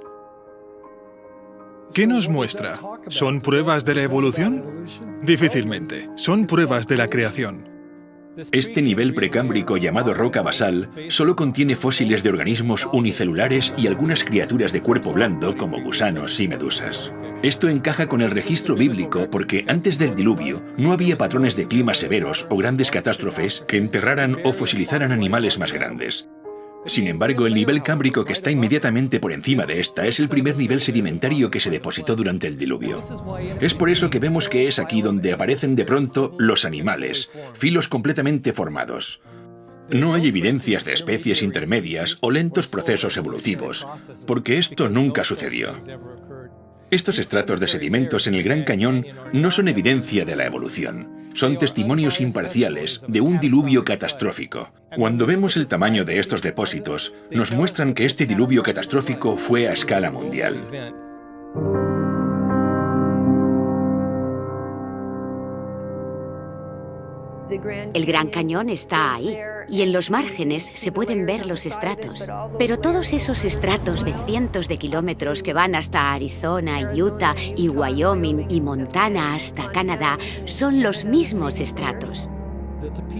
¿Qué nos muestra? ¿Son pruebas de la evolución? Difícilmente. Son pruebas de la creación. Este nivel precámbrico llamado roca basal solo contiene fósiles de organismos unicelulares y algunas criaturas de cuerpo blando como gusanos y medusas. Esto encaja con el registro bíblico porque antes del diluvio no había patrones de clima severos o grandes catástrofes que enterraran o fosilizaran animales más grandes. Sin embargo, el nivel cámbrico que está inmediatamente por encima de esta es el primer nivel sedimentario que se depositó durante el diluvio. Es por eso que vemos que es aquí donde aparecen de pronto los animales, filos completamente formados. No hay evidencias de especies intermedias o lentos procesos evolutivos, porque esto nunca sucedió. Estos estratos de sedimentos en el Gran Cañón no son evidencia de la evolución. Son testimonios imparciales de un diluvio catastrófico. Cuando vemos el tamaño de estos depósitos, nos muestran que este diluvio catastrófico fue a escala mundial. El Gran Cañón está ahí, y en los márgenes se pueden ver los estratos. Pero todos esos estratos de cientos de kilómetros que van hasta Arizona, Utah y Wyoming y Montana hasta Canadá son los mismos estratos.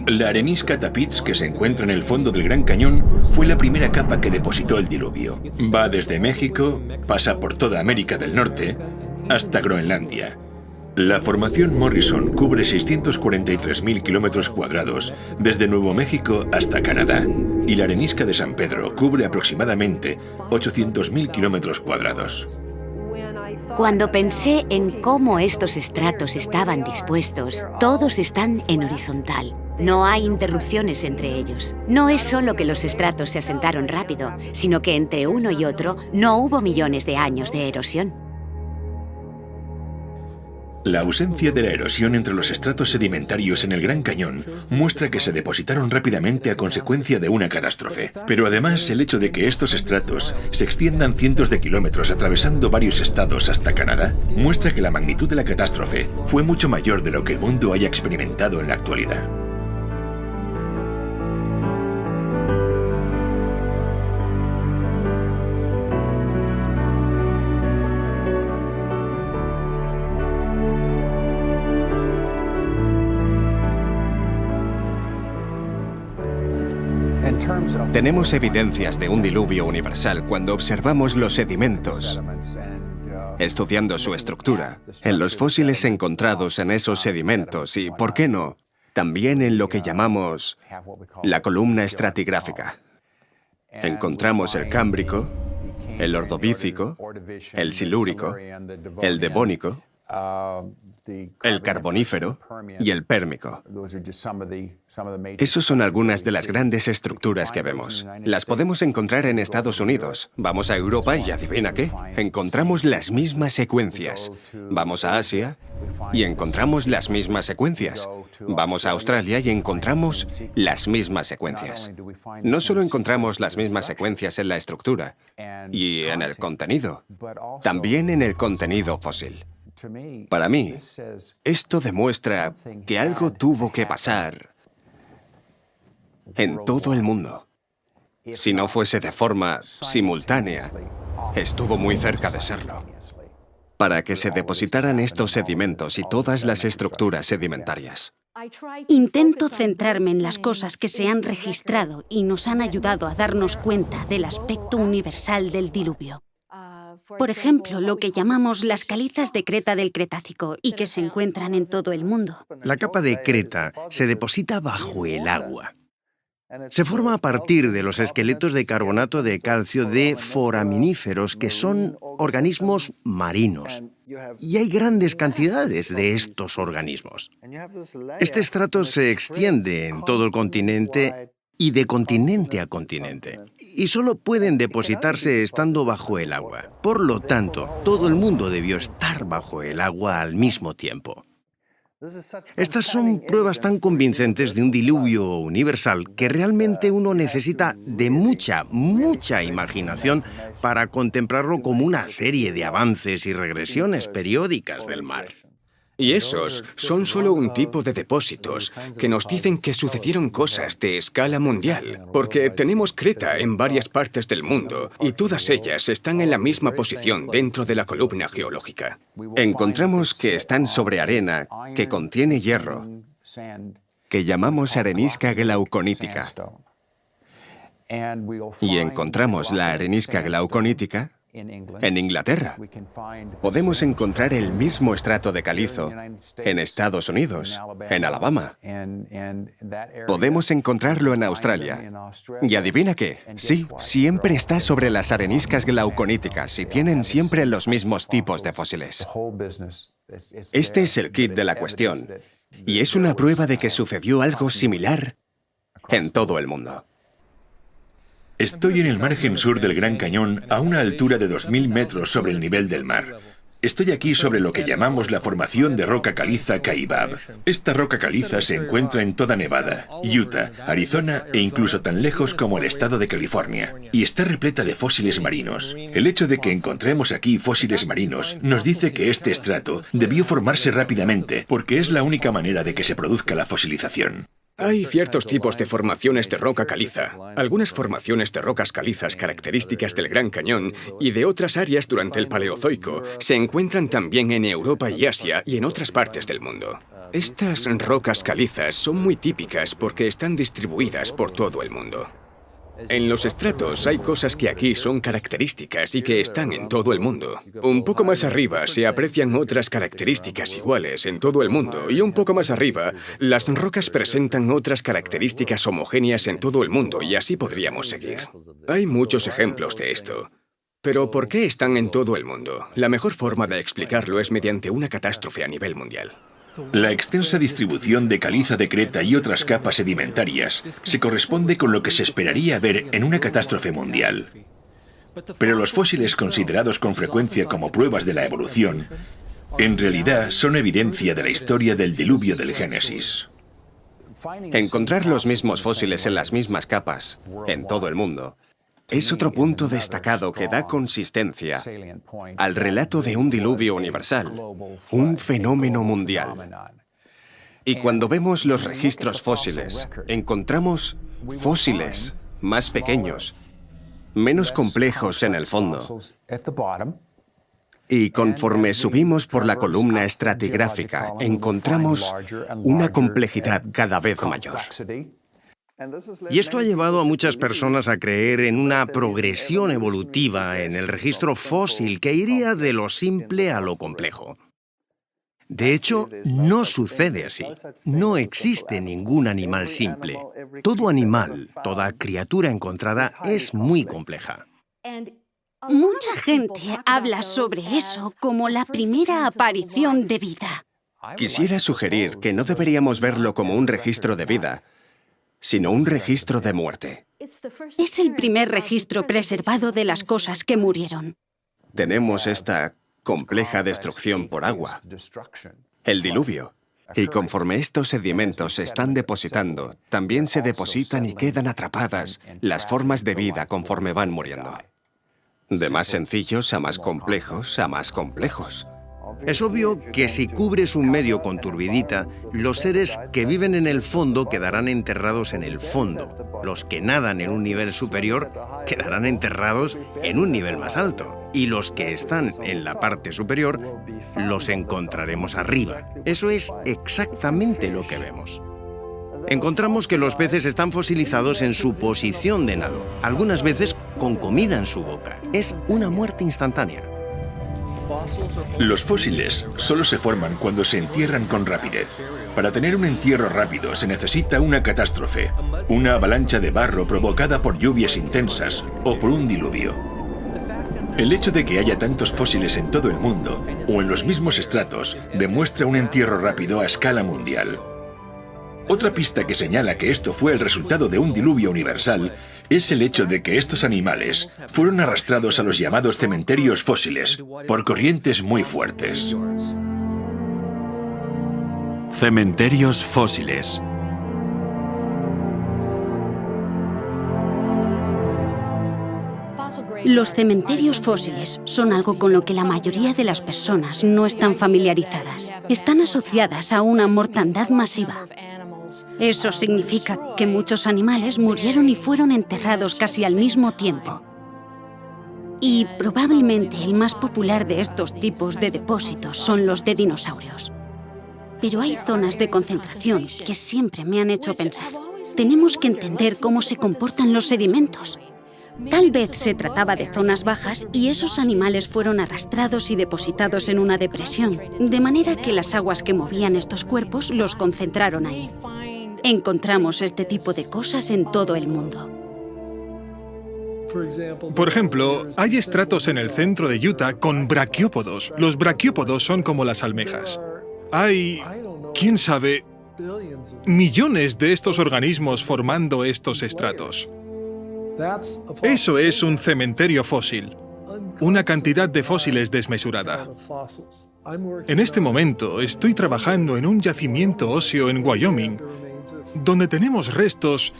La arenisca Tapiz que se encuentra en el fondo del Gran Cañón fue la primera capa que depositó el diluvio. Va desde México, pasa por toda América del Norte, hasta Groenlandia. La formación Morrison cubre 643.000 kilómetros cuadrados, desde Nuevo México hasta Canadá, y la arenisca de San Pedro cubre aproximadamente 800.000 kilómetros cuadrados. Cuando pensé en cómo estos estratos estaban dispuestos, todos están en horizontal. No hay interrupciones entre ellos. No es solo que los estratos se asentaron rápido, sino que entre uno y otro no hubo millones de años de erosión. La ausencia de la erosión entre los estratos sedimentarios en el Gran Cañón muestra que se depositaron rápidamente a consecuencia de una catástrofe. Pero además, el hecho de que estos estratos se extiendan cientos de kilómetros atravesando varios estados hasta Canadá muestra que la magnitud de la catástrofe fue mucho mayor de lo que el mundo haya experimentado en la actualidad. Tenemos evidencias de un diluvio universal cuando observamos los sedimentos, estudiando su estructura, en los fósiles encontrados en esos sedimentos y, ¿por qué no?, también en lo que llamamos la columna estratigráfica. Encontramos el cámbrico, el ordovícico, el silúrico, el devónico, el carbonífero y el pérmico. Esas son algunas de las grandes estructuras que vemos. Las podemos encontrar en Estados Unidos. Vamos a Europa y adivina qué, encontramos las mismas secuencias. Vamos a Asia y encontramos las mismas secuencias. Vamos a Australia y encontramos las mismas secuencias. No solo encontramos las mismas secuencias en la estructura y en el contenido, también en el contenido fósil. Para mí, esto demuestra que algo tuvo que pasar en todo el mundo. Si no fuese de forma simultánea, estuvo muy cerca de serlo. para que se depositaran estos sedimentos y todas las estructuras sedimentarias. Intento centrarme en las cosas que se han registrado y nos han ayudado a darnos cuenta del aspecto universal del diluvio. Por ejemplo, lo que llamamos las calizas de Creta del Cretácico y que se encuentran en todo el mundo. La capa de Creta se deposita bajo el agua. Se forma a partir de los esqueletos de carbonato de calcio de foraminíferos, que son organismos marinos. Y hay grandes cantidades de estos organismos. Este estrato se extiende en todo el continente y de continente a continente. Y solo pueden depositarse estando bajo el agua. Por lo tanto, todo el mundo debió estar bajo el agua al mismo tiempo. Estas son pruebas tan convincentes de un diluvio universal que realmente uno necesita de mucha imaginación para contemplarlo como una serie de avances y regresiones periódicas del mar. Y esos son solo un tipo de depósitos que nos dicen que sucedieron cosas de escala mundial, porque tenemos Creta en varias partes del mundo y todas ellas están en la misma posición dentro de la columna geológica. Encontramos que están sobre arena que contiene hierro, que llamamos arenisca glauconítica. Y encontramos la arenisca glauconítica en Inglaterra. Podemos encontrar el mismo estrato de calizo en Estados Unidos, en Alabama. Podemos encontrarlo en Australia. Y adivina qué, sí, siempre está sobre las areniscas glauconíticas y tienen siempre los mismos tipos de fósiles. Este es el kit de la cuestión, y es una prueba de que sucedió algo similar en todo el mundo. Estoy en el margen sur del Gran Cañón a una altura de 2.000 metros sobre el nivel del mar. Estoy aquí sobre lo que llamamos la formación de roca caliza Kaibab. Esta roca caliza se encuentra en toda Nevada, Utah, Arizona e incluso tan lejos como el estado de California. Y está repleta de fósiles marinos. El hecho de que encontremos aquí fósiles marinos nos dice que este estrato debió formarse rápidamente porque es la única manera de que se produzca la fosilización. Hay ciertos tipos de formaciones de roca caliza. Algunas formaciones de rocas calizas características del Gran Cañón y de otras áreas durante el Paleozoico se encuentran también en Europa y Asia y en otras partes del mundo. Estas rocas calizas son muy típicas porque están distribuidas por todo el mundo. En los estratos hay cosas que aquí son características y que están en todo el mundo. Un poco más arriba se aprecian otras características iguales en todo el mundo y un poco más arriba las rocas presentan otras características homogéneas en todo el mundo y así podríamos seguir. Hay muchos ejemplos de esto. Pero ¿por qué están en todo el mundo? La mejor forma de explicarlo es mediante una catástrofe a nivel mundial. La extensa distribución de caliza de Creta y otras capas sedimentarias se corresponde con lo que se esperaría ver en una catástrofe mundial. Pero los fósiles considerados con frecuencia como pruebas de la evolución, en realidad son evidencia de la historia del diluvio del Génesis. Encontrar los mismos fósiles en las mismas capas, en todo el mundo, es otro punto destacado que da consistencia al relato de un diluvio universal, un fenómeno mundial. Y cuando vemos los registros fósiles, encontramos fósiles más pequeños, menos complejos en el fondo. Y conforme subimos por la columna estratigráfica, encontramos una complejidad cada vez mayor. Y esto ha llevado a muchas personas a creer en una progresión evolutiva en el registro fósil que iría de lo simple a lo complejo. De hecho, no sucede así. No existe ningún animal simple. Todo animal, toda criatura encontrada es muy compleja. Mucha gente habla sobre eso como la primera aparición de vida. Quisiera sugerir que no deberíamos verlo como un registro de vida, sino un registro de muerte. Es el primer registro preservado de las cosas que murieron. Tenemos esta compleja destrucción por agua, el diluvio. Y conforme estos sedimentos se están depositando, también se depositan y quedan atrapadas las formas de vida conforme van muriendo. De más sencillos a más complejos a más complejos. Es obvio que si cubres un medio con turbidita, los seres que viven en el fondo quedarán enterrados en el fondo. Los que nadan en un nivel superior quedarán enterrados en un nivel más alto. y los que están en la parte superior los encontraremos arriba. Eso es exactamente lo que vemos. Encontramos que los peces están fosilizados en su posición de nado, algunas veces con comida en su boca. Es una muerte instantánea. Los fósiles solo se forman cuando se entierran con rapidez. Para tener un entierro rápido se necesita una catástrofe, una avalancha de barro provocada por lluvias intensas o por un diluvio. El hecho de que haya tantos fósiles en todo el mundo o en los mismos estratos demuestra un entierro rápido a escala mundial. Otra pista que señala que esto fue el resultado de un diluvio universal es el hecho de que estos animales fueron arrastrados a los llamados cementerios fósiles por corrientes muy fuertes. Cementerios fósiles. Los cementerios fósiles son algo con lo que la mayoría de las personas no están familiarizadas. Están asociadas a una mortandad masiva. Eso significa que muchos animales murieron y fueron enterrados casi al mismo tiempo. Y probablemente el más popular de estos tipos de depósitos son los de dinosaurios. Pero hay zonas de concentración que siempre me han hecho pensar. Tenemos que entender cómo se comportan los sedimentos. Tal vez se trataba de zonas bajas y esos animales fueron arrastrados y depositados en una depresión, de manera que las aguas que movían estos cuerpos los concentraron ahí. Encontramos este tipo de cosas en todo el mundo. Por ejemplo, hay estratos en el centro de Utah con braquiópodos. Los braquiópodos son como las almejas. Hay, quién sabe, millones de estos organismos formando estos estratos. Eso es un cementerio fósil, una cantidad de fósiles desmesurada. En este momento estoy trabajando en un yacimiento óseo en Wyoming, donde tenemos restos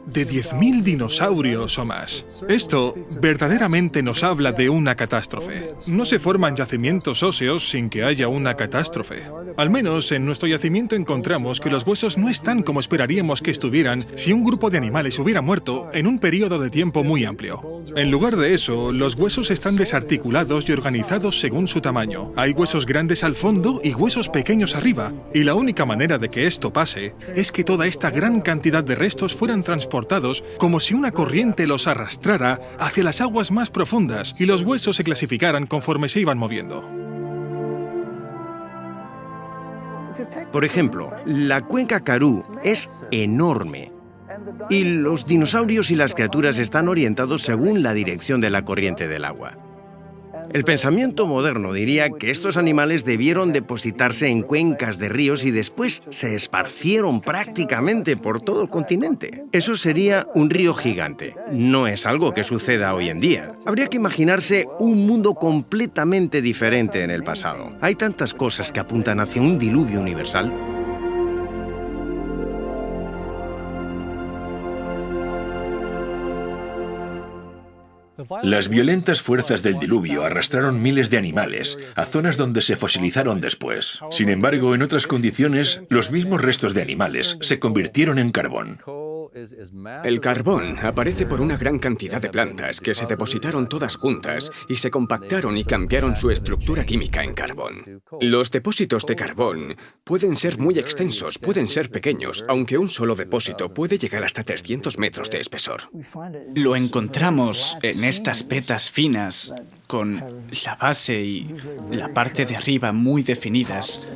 de 10.000 dinosaurios o más. Esto verdaderamente nos habla de una catástrofe. No se forman yacimientos óseos sin que haya una catástrofe. Al menos en nuestro yacimiento encontramos que los huesos no están como esperaríamos que estuvieran si un grupo de animales hubiera muerto en un periodo de tiempo muy amplio. En lugar de eso, los huesos están desarticulados y organizados según su tamaño. Hay huesos grandes al fondo y huesos pequeños arriba, y la única manera de que esto pase es que toda esta gran cantidad de restos fueran transportados como si una corriente los arrastrara hacia las aguas más profundas y los huesos se clasificaran conforme se iban moviendo. Por ejemplo, la cuenca Karoo es enorme y los dinosaurios y las criaturas están orientados según la dirección de la corriente del agua. El pensamiento moderno diría que estos animales debieron depositarse en cuencas de ríos y después se esparcieron prácticamente por todo el continente. Eso sería un río gigante. No es algo que suceda hoy en día. Habría que imaginarse un mundo completamente diferente en el pasado. Hay tantas cosas que apuntan hacia un diluvio universal. Las violentas fuerzas del diluvio arrastraron miles de animales a zonas donde se fosilizaron después. Sin embargo, en otras condiciones, los mismos restos de animales se convirtieron en carbón. El carbón aparece por una gran cantidad de plantas que se depositaron todas juntas y se compactaron y cambiaron su estructura química en carbón. Los depósitos de carbón pueden ser muy extensos, pueden ser pequeños, aunque un solo depósito puede llegar hasta 300 metros de espesor. Lo encontramos en estas vetas finas, con la base y la parte de arriba muy definidas,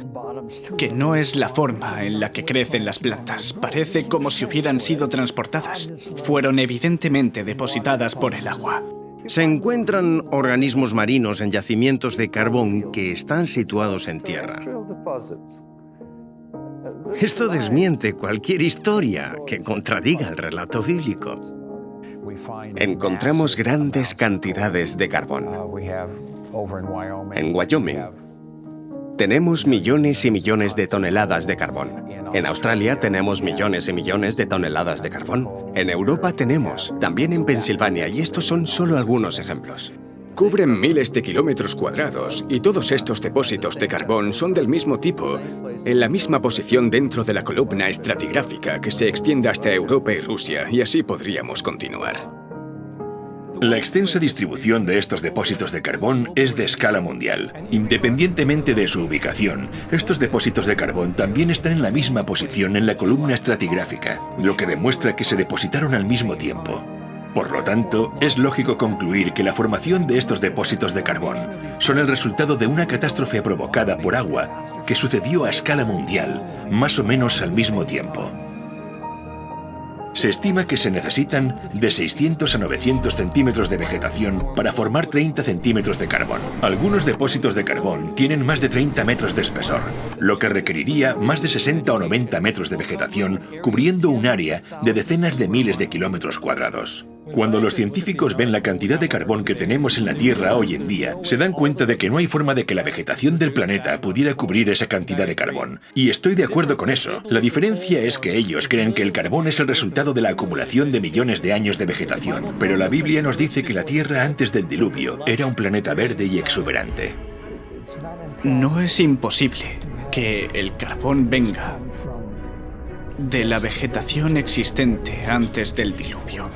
que no es la forma en la que crecen las plantas. Parece como si hubieran sido transportadas. Fueron evidentemente depositadas por el agua. Se encuentran organismos marinos en yacimientos de carbón que están situados en tierra. Esto desmiente cualquier historia que contradiga el relato bíblico. Encontramos grandes cantidades de carbón. En Wyoming tenemos millones y millones de toneladas de carbón. En Australia tenemos millones y millones de toneladas de carbón. En Europa tenemos, también en Pensilvania, y estos son solo algunos ejemplos. Cubren miles de kilómetros cuadrados y todos estos depósitos de carbón son del mismo tipo, en la misma posición dentro de la columna estratigráfica que se extiende hasta Europa y Rusia, y así podríamos continuar. La extensa distribución de estos depósitos de carbón es de escala mundial. Independientemente de su ubicación, estos depósitos de carbón también están en la misma posición en la columna estratigráfica, lo que demuestra que se depositaron al mismo tiempo. Por lo tanto, es lógico concluir que la formación de estos depósitos de carbón son el resultado de una catástrofe provocada por agua que sucedió a escala mundial, más o menos al mismo tiempo. Se estima que se necesitan de 600 a 900 centímetros de vegetación para formar 30 centímetros de carbón. Algunos depósitos de carbón tienen más de 30 metros de espesor, lo que requeriría más de 60 o 90 metros de vegetación cubriendo un área de decenas de miles de kilómetros cuadrados. Cuando los científicos ven la cantidad de carbón que tenemos en la Tierra hoy en día, se dan cuenta de que no hay forma de que la vegetación del planeta pudiera cubrir esa cantidad de carbón. Y estoy de acuerdo con eso. La diferencia es que ellos creen que el carbón es el resultado de la acumulación de millones de años de vegetación. Pero la Biblia nos dice que la Tierra antes del diluvio era un planeta verde y exuberante. No es imposible que el carbón venga de la vegetación existente antes del diluvio.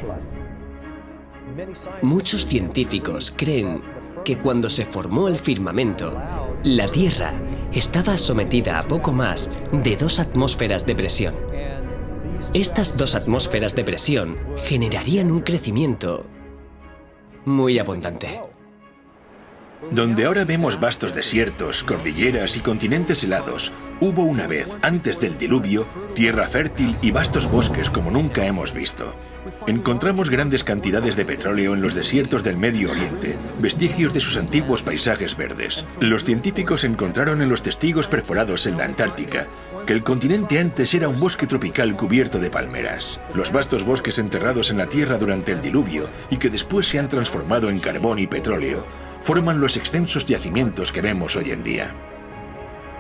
Muchos científicos creen que cuando se formó el firmamento, la Tierra estaba sometida a poco más de 2 atmósferas de presión. Estas 2 atmósferas de presión generarían un crecimiento muy abundante. Donde ahora vemos vastos desiertos, cordilleras y continentes helados, hubo una vez, antes del diluvio, tierra fértil y vastos bosques como nunca hemos visto. Encontramos grandes cantidades de petróleo en los desiertos del Medio Oriente, vestigios de sus antiguos paisajes verdes. Los científicos encontraron en los testigos perforados en la Antártica que el continente antes era un bosque tropical cubierto de palmeras. Los vastos bosques enterrados en la Tierra durante el diluvio y que después se han transformado en carbón y petróleo, forman los extensos yacimientos que vemos hoy en día.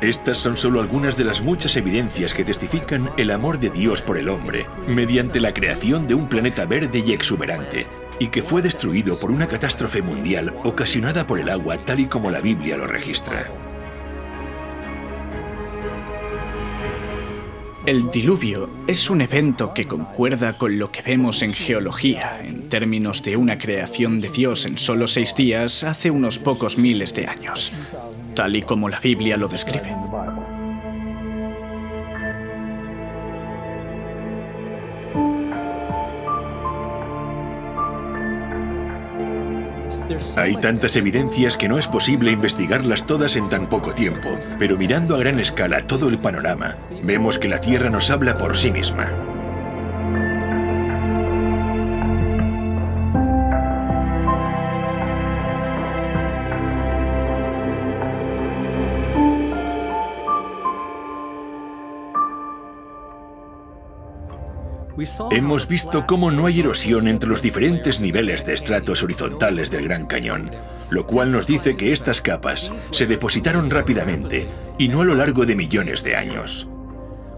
Estas son solo algunas de las muchas evidencias que testifican el amor de Dios por el hombre, mediante la creación de un planeta verde y exuberante, y que fue destruido por una catástrofe mundial ocasionada por el agua tal y como la Biblia lo registra. El diluvio es un evento que concuerda con lo que vemos en geología, en términos de una creación de Dios en solo 6 días hace unos pocos miles de años, tal y como la Biblia lo describe. Hay tantas evidencias que no es posible investigarlas todas en tan poco tiempo, pero mirando a gran escala todo el panorama, vemos que la Tierra nos habla por sí misma. Hemos visto cómo no hay erosión entre los diferentes niveles de estratos horizontales del Gran Cañón, lo cual nos dice que estas capas se depositaron rápidamente y no a lo largo de millones de años.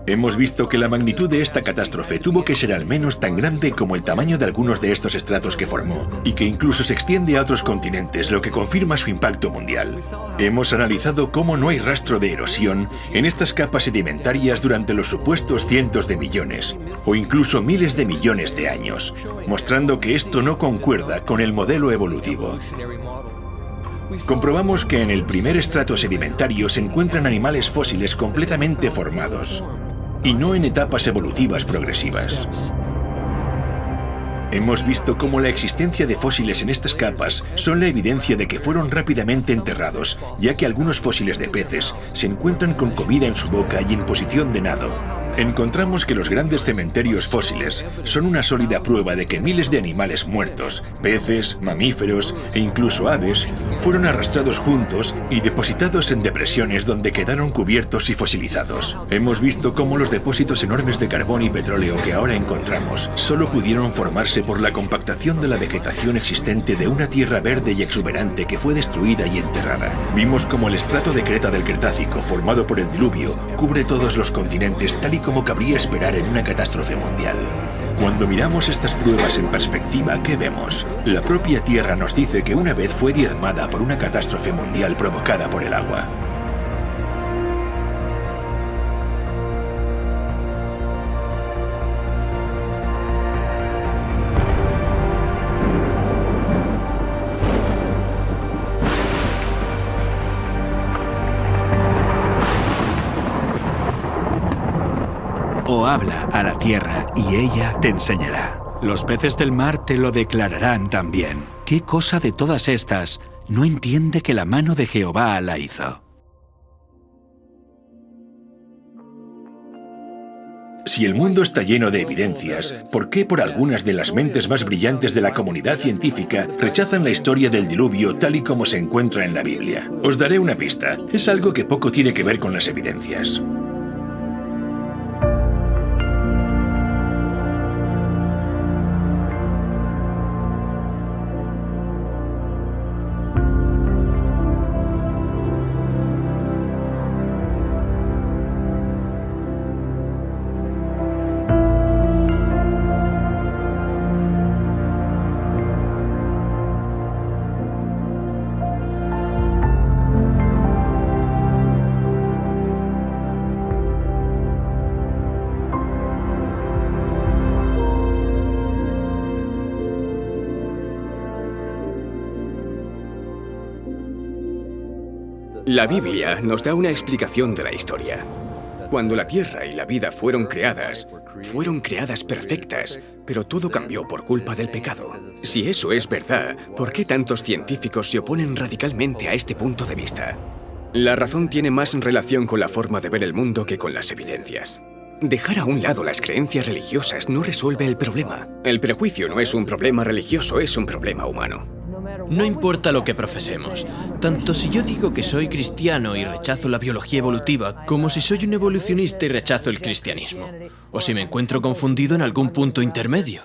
Hemos visto que la magnitud de esta catástrofe tuvo que ser al menos tan grande como el tamaño de algunos de estos estratos que formó, y que incluso se extiende a otros continentes, lo que confirma su impacto mundial. Hemos analizado cómo no hay rastro de erosión en estas capas sedimentarias durante los supuestos cientos de millones, o incluso miles de millones de años, mostrando que esto no concuerda con el modelo evolutivo. Comprobamos que en el primer estrato sedimentario se encuentran animales fósiles completamente formados, y no en etapas evolutivas progresivas. Hemos visto cómo la existencia de fósiles en estas capas son la evidencia de que fueron rápidamente enterrados, ya que algunos fósiles de peces se encuentran con comida en su boca y en posición de nado. Encontramos que los grandes cementerios fósiles son una sólida prueba de que miles de animales muertos, peces, mamíferos e incluso aves, fueron arrastrados juntos y depositados en depresiones donde quedaron cubiertos y fosilizados. Hemos visto cómo los depósitos enormes de carbón y petróleo que ahora encontramos solo pudieron formarse por la compactación de la vegetación existente de una tierra verde y exuberante que fue destruida y enterrada. Vimos cómo el estrato de creta del Cretácico, formado por el diluvio, cubre todos los continentes tal y como cabría esperar en una catástrofe mundial. Cuando miramos estas pruebas en perspectiva, ¿qué vemos? La propia Tierra nos dice que una vez fue diezmada por una catástrofe mundial provocada por el agua. o habla a la tierra y ella te enseñará. Los peces del mar te lo declararán también. ¿Qué cosa de todas estas no entiende que la mano de Jehová la hizo? Si el mundo está lleno de evidencias, ¿por qué por algunas de las mentes más brillantes de la comunidad científica rechazan la historia del diluvio tal y como se encuentra en la Biblia? Os daré una pista. Es algo que poco tiene que ver con las evidencias. La Biblia nos da una explicación de la historia. Cuando la Tierra y la vida fueron creadas perfectas, pero todo cambió por culpa del pecado. Si eso es verdad, ¿por qué tantos científicos se oponen radicalmente a este punto de vista? La razón tiene más relación con la forma de ver el mundo que con las evidencias. Dejar a un lado las creencias religiosas no resuelve el problema. El prejuicio no es un problema religioso, es un problema humano. No importa lo que profesemos, tanto si yo digo que soy cristiano y rechazo la biología evolutiva, como si soy un evolucionista y rechazo el cristianismo, o si me encuentro confundido en algún punto intermedio.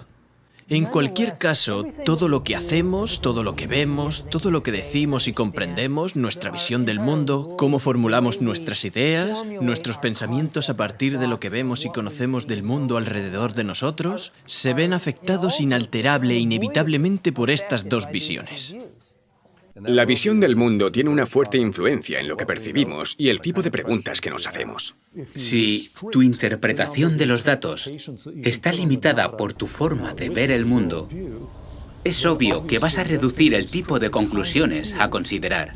En cualquier caso, todo lo que hacemos, todo lo que vemos, todo lo que decimos y comprendemos, nuestra visión del mundo, cómo formulamos nuestras ideas, nuestros pensamientos a partir de lo que vemos y conocemos del mundo alrededor de nosotros, se ven afectados inalterable e inevitablemente por estas dos visiones. La visión del mundo tiene una fuerte influencia en lo que percibimos y el tipo de preguntas que nos hacemos. Si tu interpretación de los datos está limitada por tu forma de ver el mundo, es obvio que vas a reducir el tipo de conclusiones a considerar.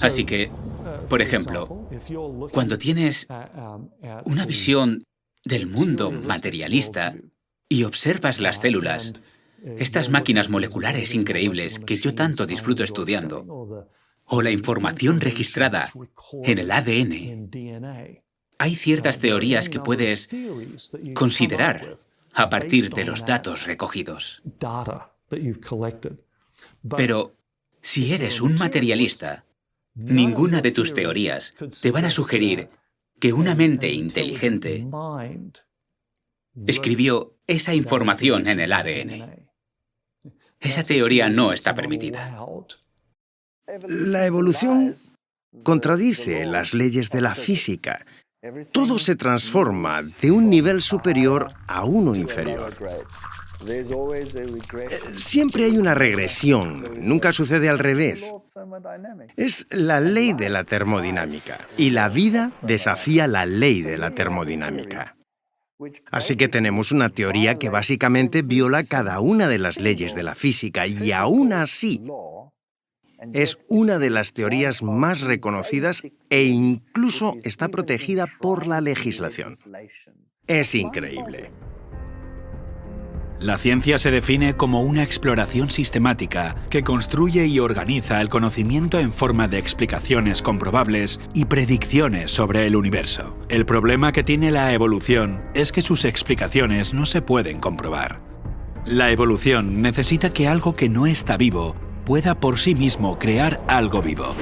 Así que, por ejemplo, cuando tienes una visión del mundo materialista y observas las células, estas máquinas moleculares increíbles que yo tanto disfruto estudiando, o la información registrada en el ADN, hay ciertas teorías que puedes considerar a partir de los datos recogidos. Pero si eres un materialista, ninguna de tus teorías te van a sugerir que una mente inteligente escribió esa información en el ADN. Esa teoría no está permitida. La evolución contradice las leyes de la física. Todo se transforma de un nivel superior a uno inferior. Siempre hay una regresión, nunca sucede al revés. Es la ley de la termodinámica, y la vida desafía la ley de la termodinámica. Así que tenemos una teoría que básicamente viola cada una de las leyes de la física y aún así es una de las teorías más reconocidas e incluso está protegida por la legislación. Es increíble. La ciencia se define como una exploración sistemática que construye y organiza el conocimiento en forma de explicaciones comprobables y predicciones sobre el universo. El problema que tiene la evolución es que sus explicaciones no se pueden comprobar. La evolución necesita que algo que no está vivo pueda por sí mismo crear algo vivo.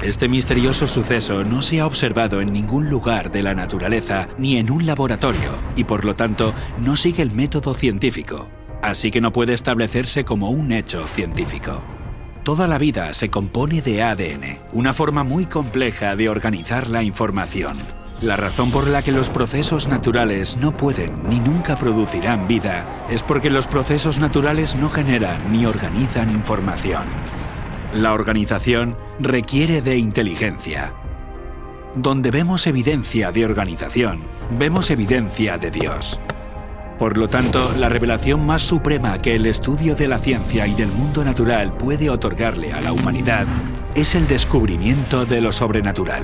Este misterioso suceso no se ha observado en ningún lugar de la naturaleza ni en un laboratorio y por lo tanto no sigue el método científico, así que no puede establecerse como un hecho científico. Toda la vida se compone de ADN, una forma muy compleja de organizar la información. La razón por la que los procesos naturales no pueden ni nunca producirán vida es porque los procesos naturales no generan ni organizan información. La organización requiere de inteligencia. Donde vemos evidencia de organización, vemos evidencia de Dios. Por lo tanto, la revelación más suprema que el estudio de la ciencia y del mundo natural puede otorgarle a la humanidad es el descubrimiento de lo sobrenatural.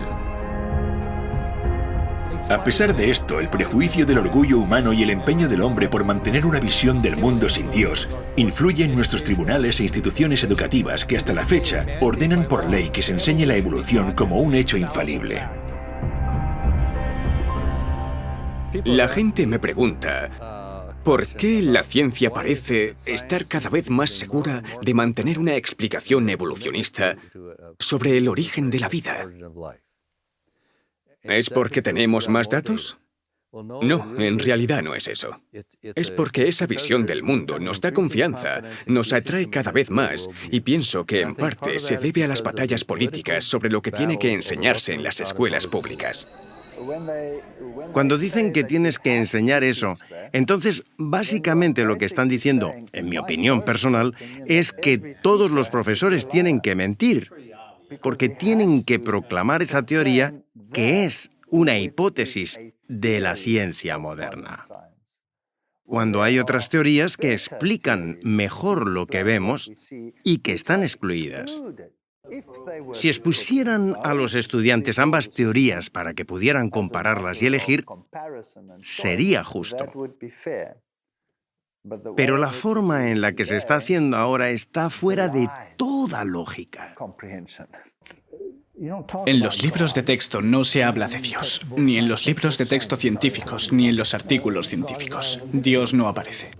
A pesar de esto, el prejuicio del orgullo humano y el empeño del hombre por mantener una visión del mundo sin Dios influye en nuestros tribunales e instituciones educativas que hasta la fecha ordenan por ley que se enseñe la evolución como un hecho infalible. La gente me pregunta, ¿por qué la ciencia parece estar cada vez más segura de mantener una explicación evolucionista sobre el origen de la vida? ¿Es porque tenemos más datos? No, en realidad no es eso. Es porque esa visión del mundo nos da confianza, nos atrae cada vez más, y pienso que en parte se debe a las batallas políticas sobre lo que tiene que enseñarse en las escuelas públicas. Cuando dicen que tienes que enseñar eso, entonces básicamente lo que están diciendo, en mi opinión personal, es que todos los profesores tienen que mentir, porque tienen que proclamar esa teoría que es una hipótesis de la ciencia moderna. Cuando hay otras teorías que explican mejor lo que vemos y que están excluidas. Si expusieran a los estudiantes ambas teorías para que pudieran compararlas y elegir, sería justo. Pero la forma en la que se está haciendo ahora está fuera de toda lógica. En los libros de texto no se habla de Dios, ni en los libros de texto científicos, ni en los artículos científicos. Dios no aparece.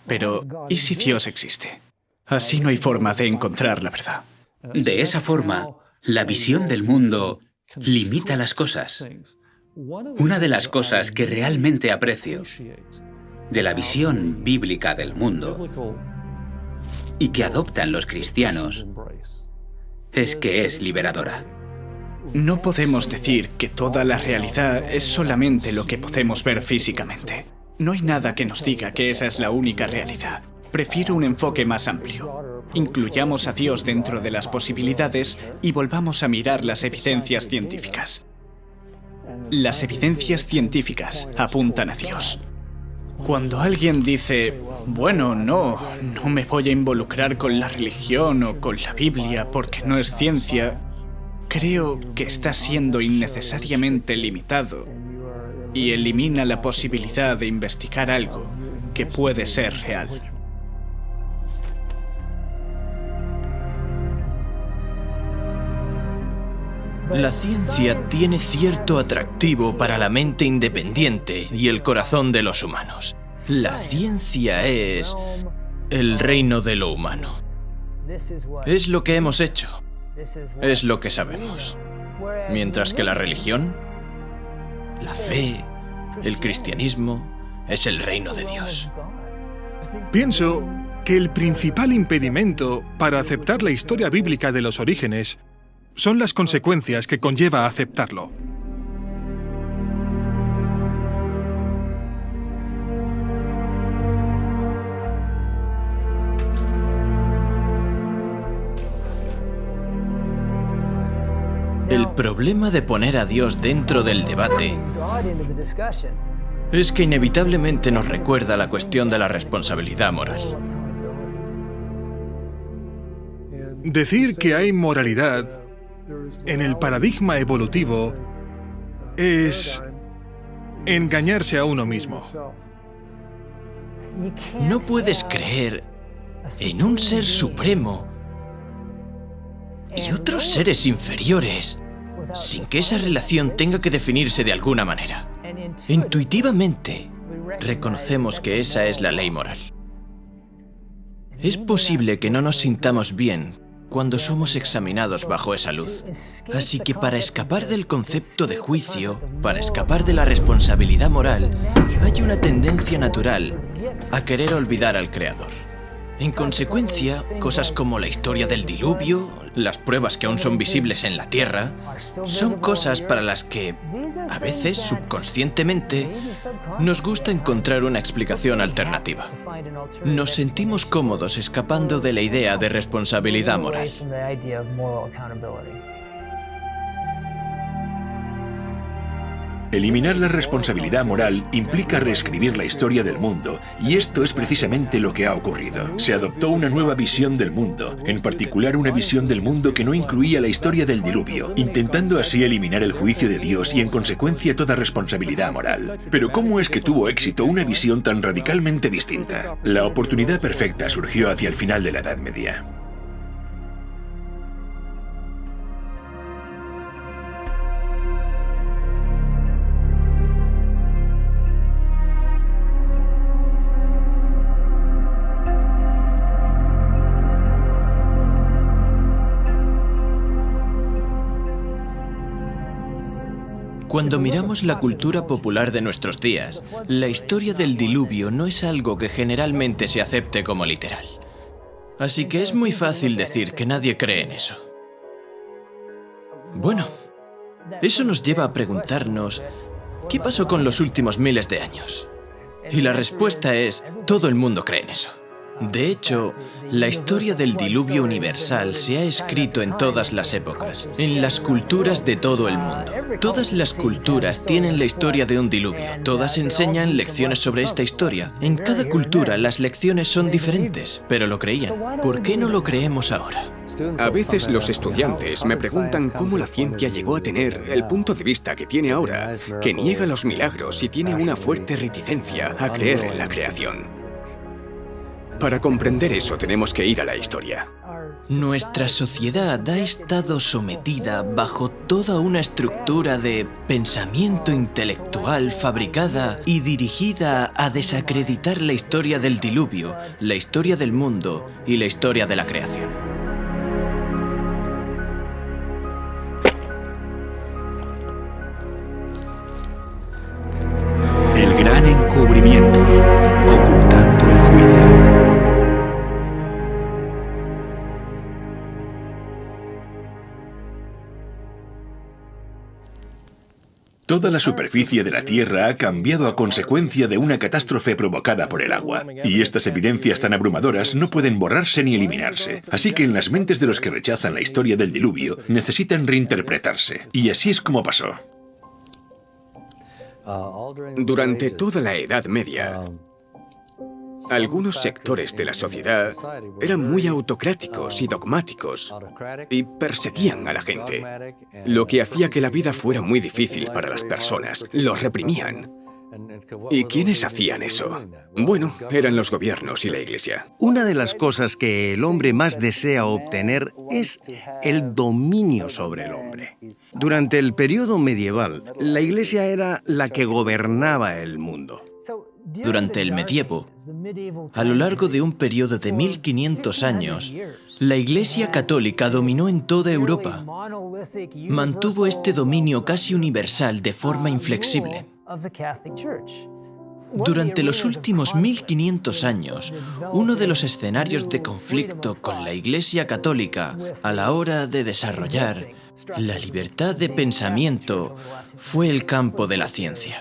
Pero, ¿y si Dios existe? Así no hay forma de encontrar la verdad. De esa forma, la visión del mundo limita las cosas. Una de las cosas que realmente aprecio de la visión bíblica del mundo y que adoptan los cristianos es que es liberadora. No podemos decir que toda la realidad es solamente lo que podemos ver físicamente. No hay nada que nos diga que esa es la única realidad. Prefiero un enfoque más amplio. Incluyamos a Dios dentro de las posibilidades y volvamos a mirar las evidencias científicas. Las evidencias científicas apuntan a Dios. Cuando alguien dice, bueno, no me voy a involucrar con la religión o con la Biblia porque no es ciencia, creo que está siendo innecesariamente limitado y elimina la posibilidad de investigar algo que puede ser real. La ciencia tiene cierto atractivo para la mente independiente y el corazón de los humanos. La ciencia es el reino de lo humano. Es lo que hemos hecho. Es lo que sabemos. Mientras que la religión, la fe, el cristianismo, es el reino de Dios. Pienso que el principal impedimento para aceptar la historia bíblica de los orígenes son las consecuencias que conlleva aceptarlo. El problema de poner a Dios dentro del debate es que inevitablemente nos recuerda la cuestión de la responsabilidad moral. Decir que hay moralidad en el paradigma evolutivo es engañarse a uno mismo. No puedes creer en un ser supremo y otros seres inferiores sin que esa relación tenga que definirse de alguna manera. Intuitivamente, reconocemos que esa es la ley moral. Es posible que no nos sintamos bien cuando somos examinados bajo esa luz. Así que para escapar del concepto de juicio, para escapar de la responsabilidad moral, hay una tendencia natural a querer olvidar al Creador. En consecuencia, cosas como la historia del diluvio, las pruebas que aún son visibles en la Tierra, son cosas para las que, a veces subconscientemente, nos gusta encontrar una explicación alternativa. Nos sentimos cómodos escapando de la idea de responsabilidad moral. Eliminar la responsabilidad moral implica reescribir la historia del mundo, y esto es precisamente lo que ha ocurrido. Se adoptó una nueva visión del mundo, en particular una visión del mundo que no incluía la historia del diluvio, intentando así eliminar el juicio de Dios y en consecuencia toda responsabilidad moral. Pero ¿cómo es que tuvo éxito una visión tan radicalmente distinta? La oportunidad perfecta surgió hacia el final de la Edad Media. Cuando miramos la cultura popular de nuestros días, la historia del diluvio no es algo que generalmente se acepte como literal. Así que es muy fácil decir que nadie cree en eso. Bueno, eso nos lleva a preguntarnos, ¿qué pasó con los últimos miles de años? Y la respuesta es, todo el mundo cree en eso. De hecho, la historia del diluvio universal se ha escrito en todas las épocas, en las culturas de todo el mundo. Todas las culturas tienen la historia de un diluvio. Todas enseñan lecciones sobre esta historia. En cada cultura las lecciones son diferentes, pero lo creían. ¿Por qué no lo creemos ahora? A veces los estudiantes me preguntan cómo la ciencia llegó a tener el punto de vista que tiene ahora, que niega los milagros y tiene una fuerte reticencia a creer en la creación. Para comprender eso tenemos que ir a la historia. Nuestra sociedad ha estado sometida bajo toda una estructura de pensamiento intelectual fabricada y dirigida a desacreditar la historia del diluvio, la historia del mundo y la historia de la creación. El gran encubrimiento, ocultando el juicio. Toda la superficie de la Tierra ha cambiado a consecuencia de una catástrofe provocada por el agua. Y estas evidencias tan abrumadoras no pueden borrarse ni eliminarse. Así que en las mentes de los que rechazan la historia del diluvio, necesitan reinterpretarse. Y así es como pasó. Durante toda la Edad Media, algunos sectores de la sociedad eran muy autocráticos y dogmáticos y perseguían a la gente, lo que hacía que la vida fuera muy difícil para las personas. Los reprimían. ¿Y quiénes hacían eso? Bueno, eran los gobiernos y la Iglesia. Una de las cosas que el hombre más desea obtener es el dominio sobre el hombre. Durante el periodo medieval, la Iglesia era la que gobernaba el mundo. Durante el medievo, a lo largo de un periodo de 1500 años, la Iglesia Católica dominó en toda Europa. Mantuvo este dominio casi universal de forma inflexible. Durante los últimos 1500 años, uno de los escenarios de conflicto con la Iglesia Católica a la hora de desarrollar la libertad de pensamiento fue el campo de la ciencia.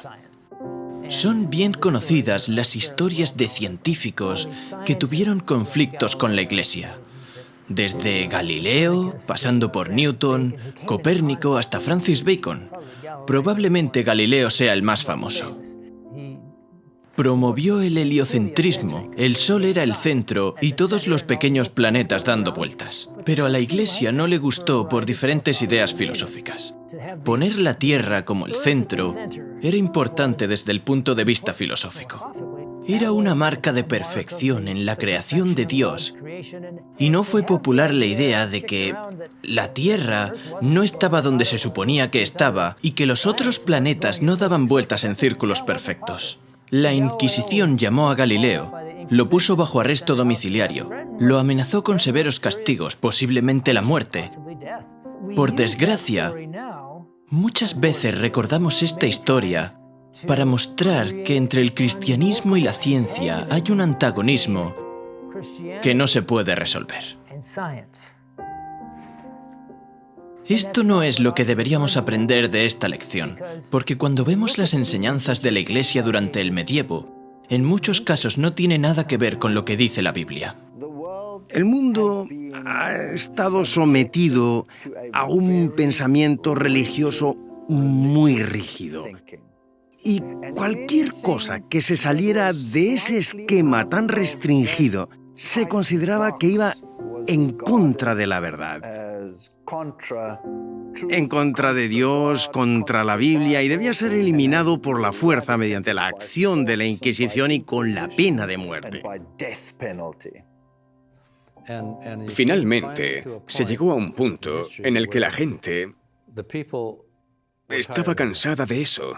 Son bien conocidas las historias de científicos que tuvieron conflictos con la Iglesia. Desde Galileo, pasando por Newton, Copérnico hasta Francis Bacon. Probablemente Galileo sea el más famoso. Promovió el heliocentrismo. El Sol era el centro y todos los pequeños planetas dando vueltas. Pero a la Iglesia no le gustó por diferentes ideas filosóficas. Poner la Tierra como el centro era importante desde el punto de vista filosófico. Era una marca de perfección en la creación de Dios. Y no fue popular la idea de que la Tierra no estaba donde se suponía que estaba y que los otros planetas no daban vueltas en círculos perfectos. La Inquisición llamó a Galileo, lo puso bajo arresto domiciliario, lo amenazó con severos castigos, posiblemente la muerte. Por desgracia, muchas veces recordamos esta historia para mostrar que entre el cristianismo y la ciencia hay un antagonismo que no se puede resolver. Esto no es lo que deberíamos aprender de esta lección, porque cuando vemos las enseñanzas de la Iglesia durante el medievo, en muchos casos no tiene nada que ver con lo que dice la Biblia. El mundo ha estado sometido a un pensamiento religioso muy rígido. Y cualquier cosa que se saliera de ese esquema tan restringido se consideraba que iba en contra de la verdad, en contra de Dios, contra la Biblia, y debía ser eliminado por la fuerza mediante la acción de la Inquisición y con la pena de muerte. Finalmente, se llegó a un punto en el que la gente estaba cansada de eso.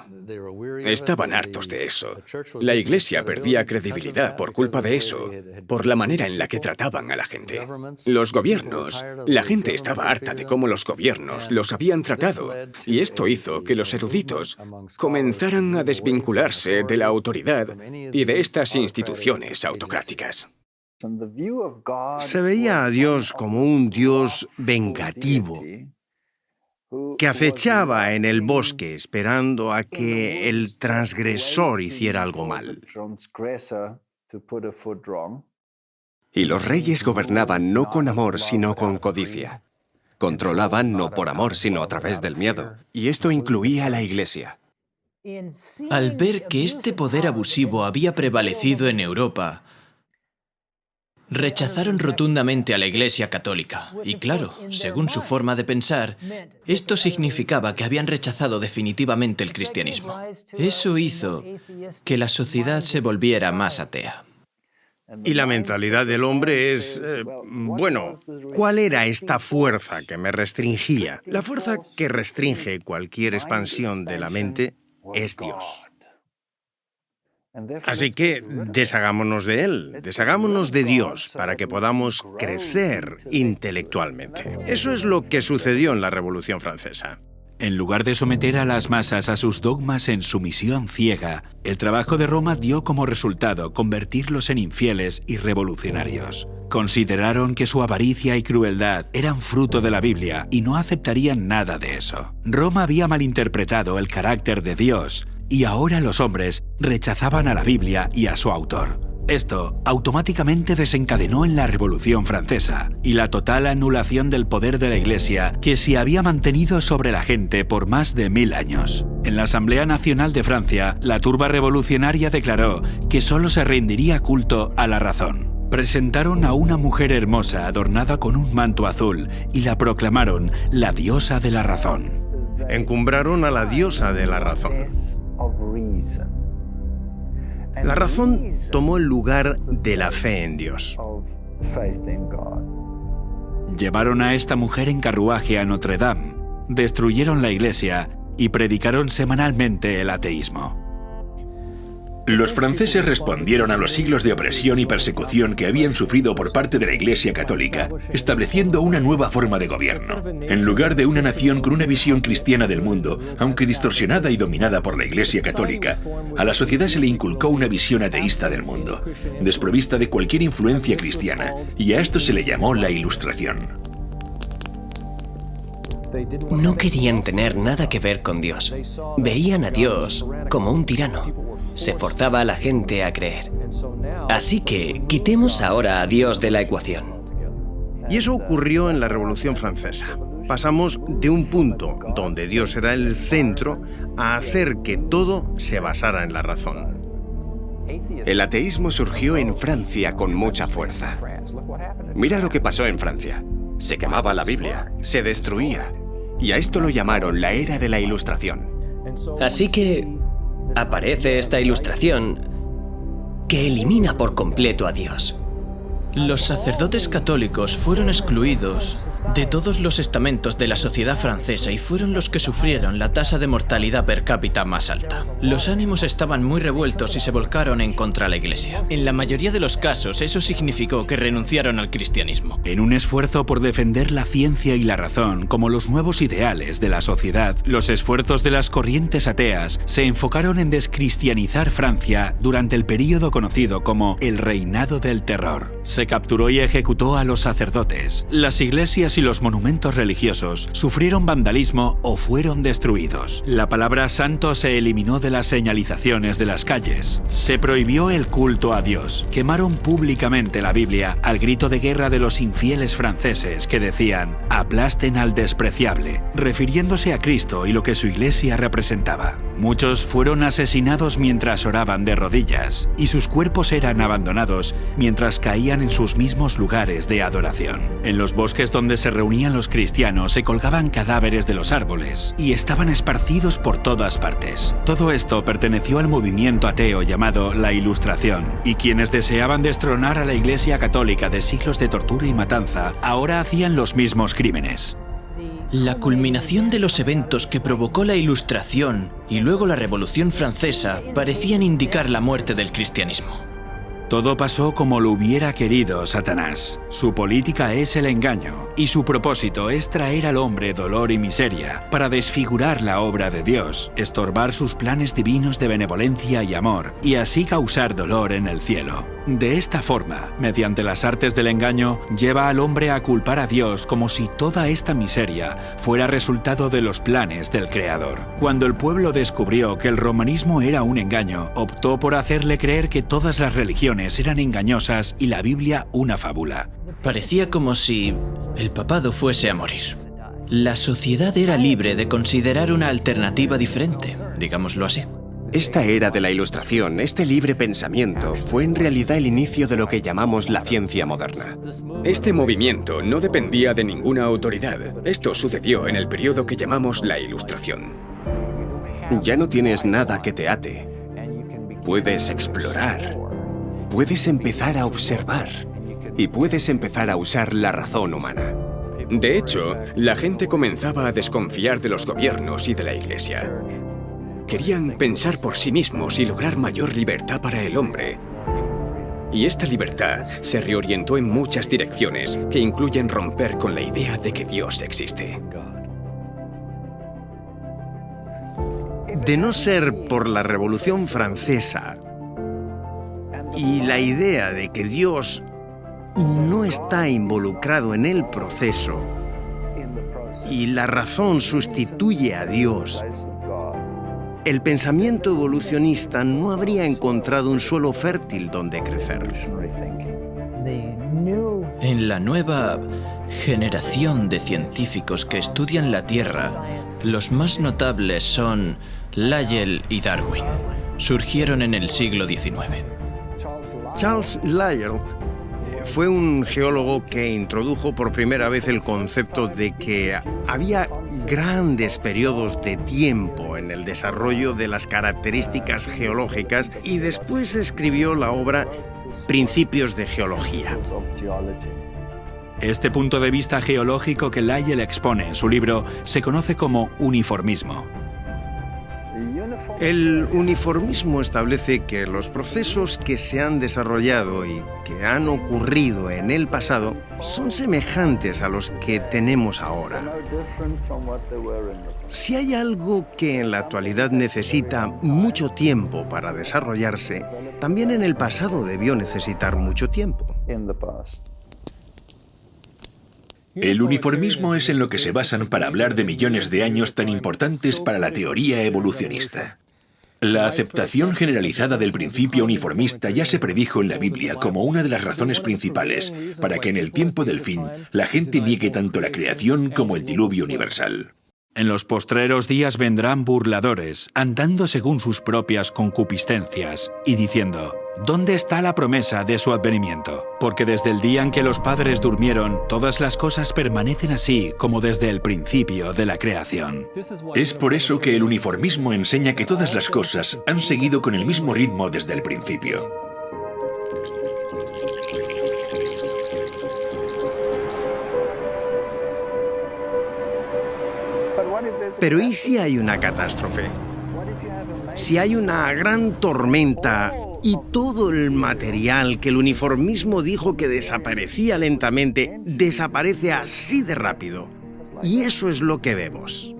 Estaban hartos de eso. La Iglesia perdía credibilidad por culpa de eso, por la manera en la que trataban a la gente. Los gobiernos, la gente estaba harta de cómo los gobiernos los habían tratado, y esto hizo que los eruditos comenzaran a desvincularse de la autoridad y de estas instituciones autocráticas. Se veía a Dios como un Dios vengativo, que acechaba en el bosque esperando a que el transgresor hiciera algo mal. Y los reyes gobernaban no con amor, sino con codicia. Controlaban no por amor, sino a través del miedo. Y esto incluía a la Iglesia. Al ver que este poder abusivo había prevalecido en Europa, rechazaron rotundamente a la Iglesia católica. Y claro, según su forma de pensar, esto significaba que habían rechazado definitivamente el cristianismo. Eso hizo que la sociedad se volviera más atea. Y la mentalidad del hombre es, bueno, ¿cuál era esta fuerza que me restringía? La fuerza que restringe cualquier expansión de la mente es Dios. Así que deshagámonos de Él, deshagámonos de Dios para que podamos crecer intelectualmente. Eso es lo que sucedió en la Revolución Francesa. En lugar de someter a las masas a sus dogmas en sumisión ciega, el trabajo de Roma dio como resultado convertirlos en infieles y revolucionarios. Consideraron que su avaricia y crueldad eran fruto de la Biblia y no aceptarían nada de eso. Roma había malinterpretado el carácter de Dios y ahora los hombres rechazaban a la Biblia y a su autor. Esto automáticamente desencadenó en la Revolución Francesa y la total anulación del poder de la Iglesia que se había mantenido sobre la gente por más de 1000 años. En la Asamblea Nacional de Francia, la turba revolucionaria declaró que solo se rendiría culto a la razón. Presentaron a una mujer hermosa adornada con un manto azul y la proclamaron la diosa de la razón. Encumbraron a la diosa de la razón. La razón tomó el lugar de la fe en Dios. Llevaron a esta mujer en carruaje a Notre Dame, destruyeron la iglesia y predicaron semanalmente el ateísmo. Los franceses respondieron a los siglos de opresión y persecución que habían sufrido por parte de la Iglesia Católica, estableciendo una nueva forma de gobierno. En lugar de una nación con una visión cristiana del mundo, aunque distorsionada y dominada por la Iglesia Católica, a la sociedad se le inculcó una visión ateísta del mundo, desprovista de cualquier influencia cristiana, y a esto se le llamó la Ilustración. No querían tener nada que ver con Dios. Veían a Dios como un tirano. Se forzaba a la gente a creer. Así que quitemos ahora a Dios de la ecuación. Y eso ocurrió en la Revolución Francesa. Pasamos de un punto donde Dios era el centro a hacer que todo se basara en la razón. El ateísmo surgió en Francia con mucha fuerza. Mira lo que pasó en Francia. Se quemaba la Biblia, se destruía. Y a esto lo llamaron la era de la Ilustración. Así que aparece esta ilustración que elimina por completo a Dios. Los sacerdotes católicos fueron excluidos de todos los estamentos de la sociedad francesa y fueron los que sufrieron la tasa de mortalidad per cápita más alta. Los ánimos estaban muy revueltos y se volcaron en contra de la Iglesia. En la mayoría de los casos, eso significó que renunciaron al cristianismo. En un esfuerzo por defender la ciencia y la razón como los nuevos ideales de la sociedad, los esfuerzos de las corrientes ateas se enfocaron en descristianizar Francia durante el período conocido como el Reinado del Terror. Se capturó y ejecutó a los sacerdotes. Las iglesias y los monumentos religiosos sufrieron vandalismo o fueron destruidos. La palabra santo se eliminó de las señalizaciones de las calles. Se prohibió el culto a Dios. Quemaron públicamente la Biblia al grito de guerra de los infieles franceses que decían «aplasten al despreciable», refiriéndose a Cristo y lo que su iglesia representaba. Muchos fueron asesinados mientras oraban de rodillas y sus cuerpos eran abandonados mientras caían en sus mismos lugares de adoración. En los bosques donde se reunían los cristianos se colgaban cadáveres de los árboles y estaban esparcidos por todas partes. Todo esto perteneció al movimiento ateo llamado la Ilustración, y quienes deseaban destronar a la Iglesia Católica de siglos de tortura y matanza ahora hacían los mismos crímenes. La culminación de los eventos que provocó la Ilustración y luego la Revolución Francesa parecían indicar la muerte del cristianismo. Todo pasó como lo hubiera querido Satanás. Su política es el engaño, y su propósito es traer al hombre dolor y miseria para desfigurar la obra de Dios, estorbar sus planes divinos de benevolencia y amor, y así causar dolor en el cielo. De esta forma, mediante las artes del engaño, lleva al hombre a culpar a Dios como si toda esta miseria fuera resultado de los planes del Creador. Cuando el pueblo descubrió que el romanismo era un engaño, optó por hacerle creer que todas las religiones eran engañosas y la Biblia una fábula. Parecía como si el papado fuese a morir. La sociedad era libre de considerar una alternativa diferente, digámoslo así. Esta era de la Ilustración, este libre pensamiento, fue en realidad el inicio de lo que llamamos la ciencia moderna. Este movimiento no dependía de ninguna autoridad. Esto sucedió en el periodo que llamamos la Ilustración. Ya no tienes nada que te ate. Puedes explorar. Puedes empezar a observar. Y puedes empezar a usar la razón humana. De hecho, la gente comenzaba a desconfiar de los gobiernos y de la Iglesia. Querían pensar por sí mismos y lograr mayor libertad para el hombre. Y esta libertad se reorientó en muchas direcciones que incluyen romper con la idea de que Dios existe. De no ser por la Revolución Francesa y la idea de que Dios no está involucrado en el proceso y la razón sustituye a Dios, el pensamiento evolucionista no habría encontrado un suelo fértil donde crecer. En la nueva generación de científicos que estudian la Tierra, los más notables son Lyell y Darwin. Surgieron en el siglo XIX. Charles Lyell fue un geólogo que introdujo por primera vez el concepto de que había grandes periodos de tiempo en el desarrollo de las características geológicas y después escribió la obra Principios de Geología. Este punto de vista geológico que Lyell expone en su libro se conoce como uniformismo. El uniformismo establece que los procesos que se han desarrollado y que han ocurrido en el pasado son semejantes a los que tenemos ahora. Si hay algo que en la actualidad necesita mucho tiempo para desarrollarse, también en el pasado debió necesitar mucho tiempo. El uniformismo es en lo que se basan para hablar de millones de años tan importantes para la teoría evolucionista. La aceptación generalizada del principio uniformista ya se predijo en la Biblia como una de las razones principales para que en el tiempo del fin la gente niegue tanto la creación como el diluvio universal. En los postreros días vendrán burladores, andando según sus propias concupiscencias, y diciendo, ¿dónde está la promesa de su advenimiento? Porque desde el día en que los padres durmieron, todas las cosas permanecen así como desde el principio de la creación. Es por eso que el uniformismo enseña que todas las cosas han seguido con el mismo ritmo desde el principio. Pero ¿y si hay una catástrofe? Si hay una gran tormenta y todo el material que el uniformismo dijo que desaparecía lentamente, desaparece así de rápido. Y eso es lo que vemos.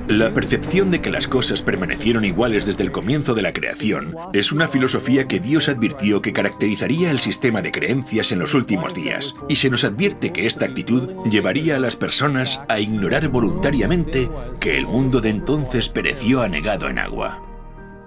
La percepción de que las cosas permanecieron iguales desde el comienzo de la creación es una filosofía que Dios advirtió que caracterizaría el sistema de creencias en los últimos días, y se nos advierte que esta actitud llevaría a las personas a ignorar voluntariamente que el mundo de entonces pereció anegado en agua.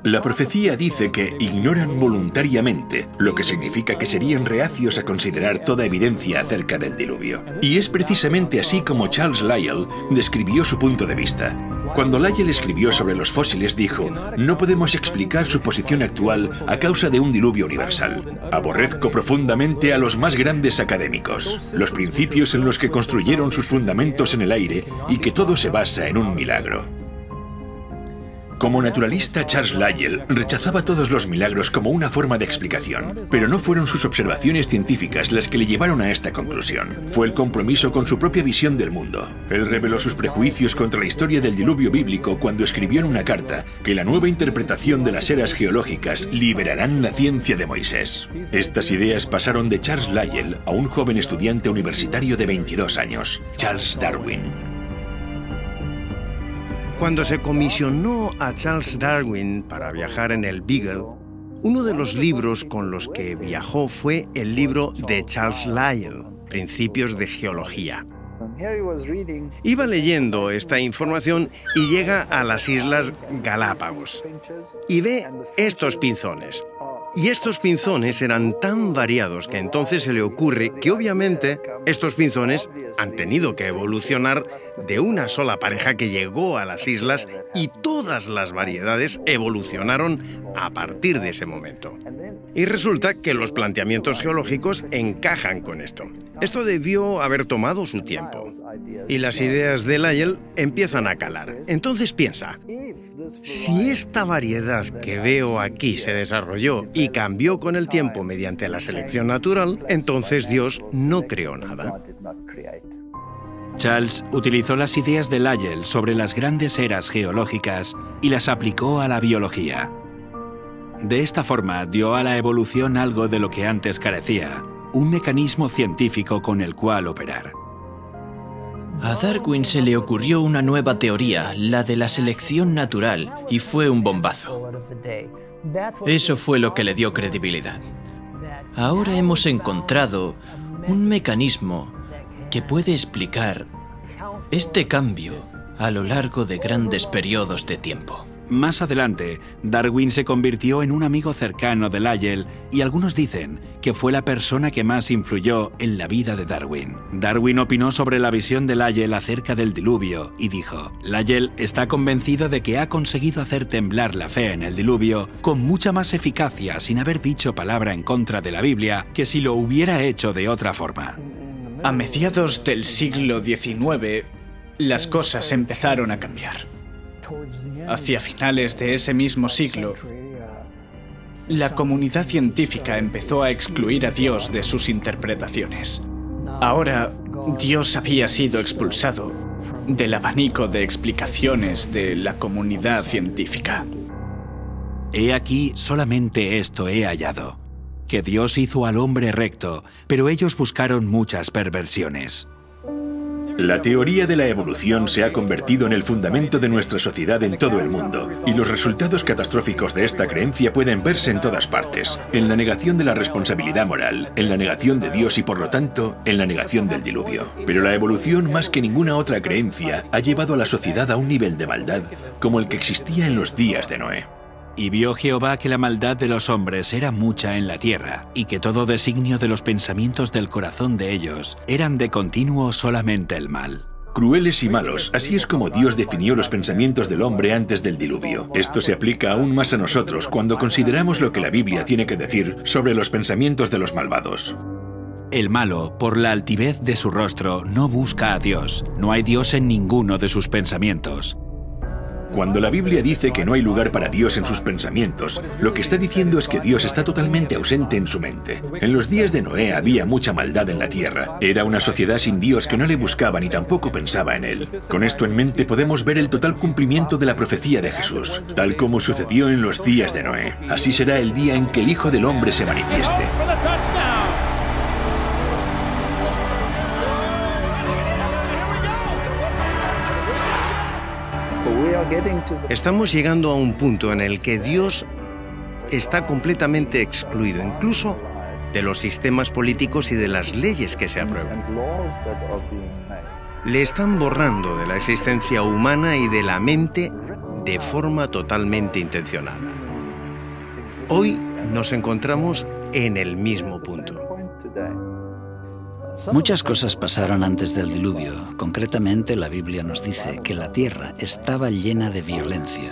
La profecía dice que ignoran voluntariamente, lo que significa que serían reacios a considerar toda evidencia acerca del diluvio. Y es precisamente así como Charles Lyell describió su punto de vista. Cuando Lyell escribió sobre los fósiles dijo: no podemos explicar su posición actual a causa de un diluvio universal. Aborrezco profundamente a los más grandes académicos, los principios en los que construyeron sus fundamentos en el aire y que todo se basa en un milagro. Como naturalista, Charles Lyell rechazaba todos los milagros como una forma de explicación, pero no fueron sus observaciones científicas las que le llevaron a esta conclusión. Fue el compromiso con su propia visión del mundo. Él reveló sus prejuicios contra la historia del diluvio bíblico cuando escribió en una carta que la nueva interpretación de las eras geológicas liberarán la ciencia de Moisés. Estas ideas pasaron de Charles Lyell a un joven estudiante universitario de 22 años, Charles Darwin. Cuando se comisionó a Charles Darwin para viajar en el Beagle, uno de los libros con los que viajó fue el libro de Charles Lyell, Principios de Geología. Iba leyendo esta información y llega a las Islas Galápagos y ve estos pinzones. Y estos pinzones eran tan variados que entonces se le ocurre que obviamente estos pinzones han tenido que evolucionar de una sola pareja que llegó a las islas y todas las variedades evolucionaron a partir de ese momento. Y resulta que los planteamientos geológicos encajan con esto. Esto debió haber tomado su tiempo. Y las ideas de Lyell empiezan a calar. Entonces piensa, si esta variedad que veo aquí se desarrolló y cambió con el tiempo mediante la selección natural, entonces Dios no creó nada. Charles utilizó las ideas de Lyell sobre las grandes eras geológicas y las aplicó a la biología. De esta forma dio a la evolución algo de lo que antes carecía, un mecanismo científico con el cual operar. A Darwin se le ocurrió una nueva teoría, la de la selección natural, y fue un bombazo. Eso fue lo que le dio credibilidad. Ahora hemos encontrado un mecanismo que puede explicar este cambio a lo largo de grandes periodos de tiempo. Más adelante, Darwin se convirtió en un amigo cercano de Lyell y algunos dicen que fue la persona que más influyó en la vida de Darwin. Darwin opinó sobre la visión de Lyell acerca del diluvio y dijo: Lyell está convencido de que ha conseguido hacer temblar la fe en el diluvio con mucha más eficacia sin haber dicho palabra en contra de la Biblia que si lo hubiera hecho de otra forma. A mediados del siglo XIX, las cosas empezaron a cambiar. Hacia finales de ese mismo siglo, la comunidad científica empezó a excluir a Dios de sus interpretaciones. Ahora, Dios había sido expulsado del abanico de explicaciones de la comunidad científica. He aquí solamente esto he hallado, que Dios hizo al hombre recto, pero ellos buscaron muchas perversiones. La teoría de la evolución se ha convertido en el fundamento de nuestra sociedad en todo el mundo, y los resultados catastróficos de esta creencia pueden verse en todas partes, en la negación de la responsabilidad moral, en la negación de Dios y por lo tanto, en la negación del diluvio. Pero la evolución, más que ninguna otra creencia, ha llevado a la sociedad a un nivel de maldad como el que existía en los días de Noé. Y vio Jehová que la maldad de los hombres era mucha en la tierra, y que todo designio de los pensamientos del corazón de ellos eran de continuo solamente el mal. Crueles y malos, así es como Dios definió los pensamientos del hombre antes del diluvio. Esto se aplica aún más a nosotros cuando consideramos lo que la Biblia tiene que decir sobre los pensamientos de los malvados. El malo, por la altivez de su rostro, no busca a Dios. No hay Dios en ninguno de sus pensamientos. Cuando la Biblia dice que no hay lugar para Dios en sus pensamientos, lo que está diciendo es que Dios está totalmente ausente en su mente. En los días de Noé había mucha maldad en la tierra. Era una sociedad sin Dios que no le buscaba ni tampoco pensaba en él. Con esto en mente podemos ver el total cumplimiento de la profecía de Jesús, tal como sucedió en los días de Noé. Así será el día en que el Hijo del Hombre se manifieste. Estamos llegando a un punto en el que Dios está completamente excluido, incluso de los sistemas políticos y de las leyes que se aprueban. Le están borrando de la existencia humana y de la mente de forma totalmente intencionada. Hoy nos encontramos en el mismo punto. Muchas cosas pasaron antes del diluvio. Concretamente, la Biblia nos dice que la tierra estaba llena de violencia.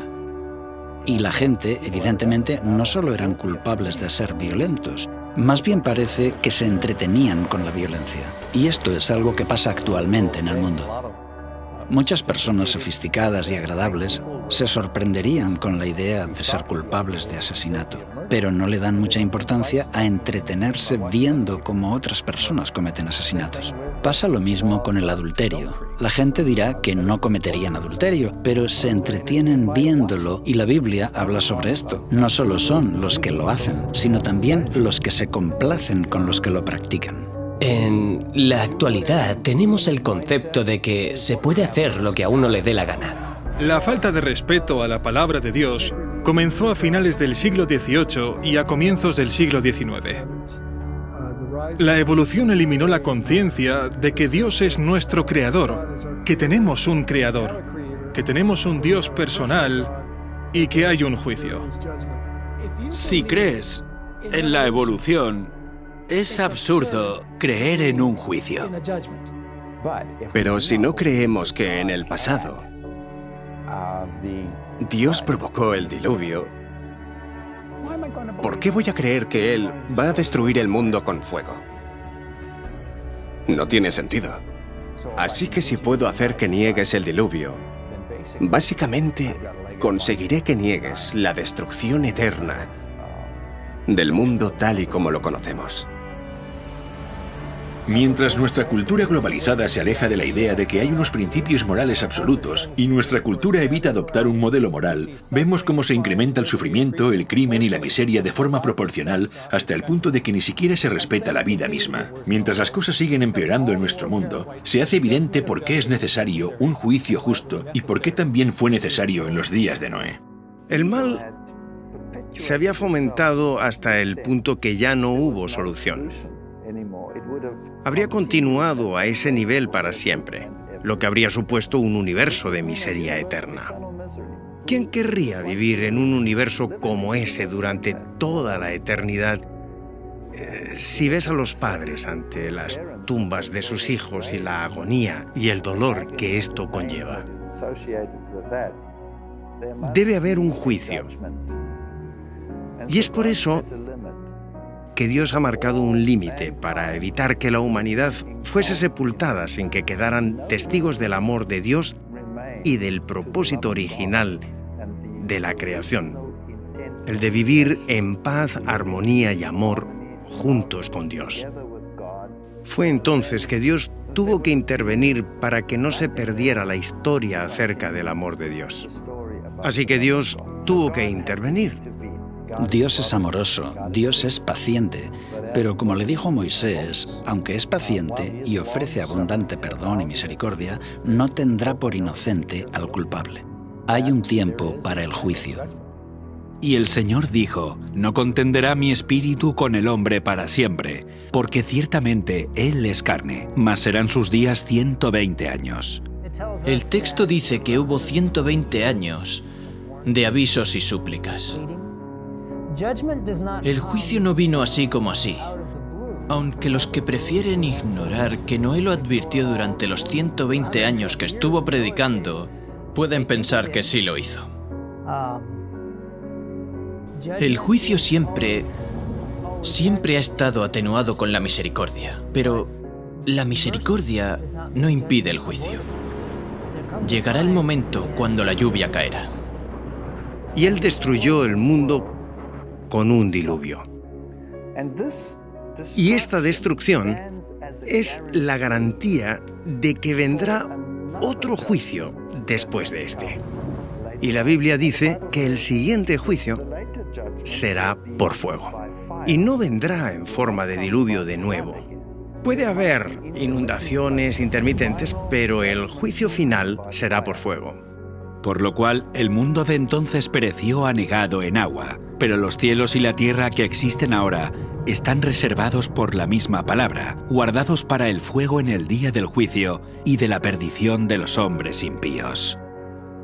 Y la gente, evidentemente, no solo eran culpables de ser violentos, más bien parece que se entretenían con la violencia. Y esto es algo que pasa actualmente en el mundo. Muchas personas sofisticadas y agradables se sorprenderían con la idea de ser culpables de asesinato, pero no le dan mucha importancia a entretenerse viendo cómo otras personas cometen asesinatos. Pasa lo mismo con el adulterio. La gente dirá que no cometerían adulterio, pero se entretienen viéndolo y la Biblia habla sobre esto. No solo son los que lo hacen, sino también los que se complacen con los que lo practican. En la actualidad tenemos el concepto de que se puede hacer lo que a uno le dé la gana. La falta de respeto a la palabra de Dios comenzó a finales del siglo XVIII y a comienzos del siglo XIX. La evolución eliminó la conciencia de que Dios es nuestro creador, que tenemos un creador, que tenemos un Dios personal y que hay un juicio. Si crees en la evolución, es absurdo creer en un juicio. Pero si no creemos que en el pasado Dios provocó el diluvio, ¿por qué voy a creer que Él va a destruir el mundo con fuego? No tiene sentido. Así que si puedo hacer que niegues el diluvio, básicamente conseguiré que niegues la destrucción eterna del mundo tal y como lo conocemos. Mientras nuestra cultura globalizada se aleja de la idea de que hay unos principios morales absolutos y nuestra cultura evita adoptar un modelo moral, vemos cómo se incrementa el sufrimiento, el crimen y la miseria de forma proporcional hasta el punto de que ni siquiera se respeta la vida misma. Mientras las cosas siguen empeorando en nuestro mundo, se hace evidente por qué es necesario un juicio justo y por qué también fue necesario en los días de Noé. El mal se había fomentado hasta el punto que ya no hubo solución. Habría continuado a ese nivel para siempre, lo que habría supuesto un universo de miseria eterna. ¿Quién querría vivir en un universo como ese durante toda la eternidad? Si ves a los padres ante las tumbas de sus hijos y la agonía y el dolor que esto conlleva, debe haber un juicio. Y es por eso que Dios ha marcado un límite para evitar que la humanidad fuese sepultada sin que quedaran testigos del amor de Dios y del propósito original de la creación, el de vivir en paz, armonía y amor juntos con Dios. Fue entonces que Dios tuvo que intervenir para que no se perdiera la historia acerca del amor de Dios. Así que Dios tuvo que intervenir. Dios es amoroso, Dios es paciente, pero como le dijo Moisés, aunque es paciente y ofrece abundante perdón y misericordia, no tendrá por inocente al culpable. Hay un tiempo para el juicio. Y el Señor dijo, no contenderá mi espíritu con el hombre para siempre, porque ciertamente él es carne, mas serán sus días 120 años. El texto dice que hubo 120 años de avisos y súplicas. El juicio no vino así como así, aunque los que prefieren ignorar que Noé lo advirtió durante los 120 años que estuvo predicando, pueden pensar que sí lo hizo. El juicio siempre ha estado atenuado con la misericordia, pero la misericordia no impide el juicio. Llegará el momento cuando la lluvia caerá. Y Él destruyó el mundo con un diluvio. Y esta destrucción es la garantía de que vendrá otro juicio después de este. Y la Biblia dice que el siguiente juicio será por fuego. Y no vendrá en forma de diluvio de nuevo. Puede haber inundaciones intermitentes, pero el juicio final será por fuego. por lo cual el mundo de entonces pereció anegado en agua. Pero los cielos y la tierra que existen ahora están reservados por la misma palabra, guardados para el fuego en el día del juicio y de la perdición de los hombres impíos.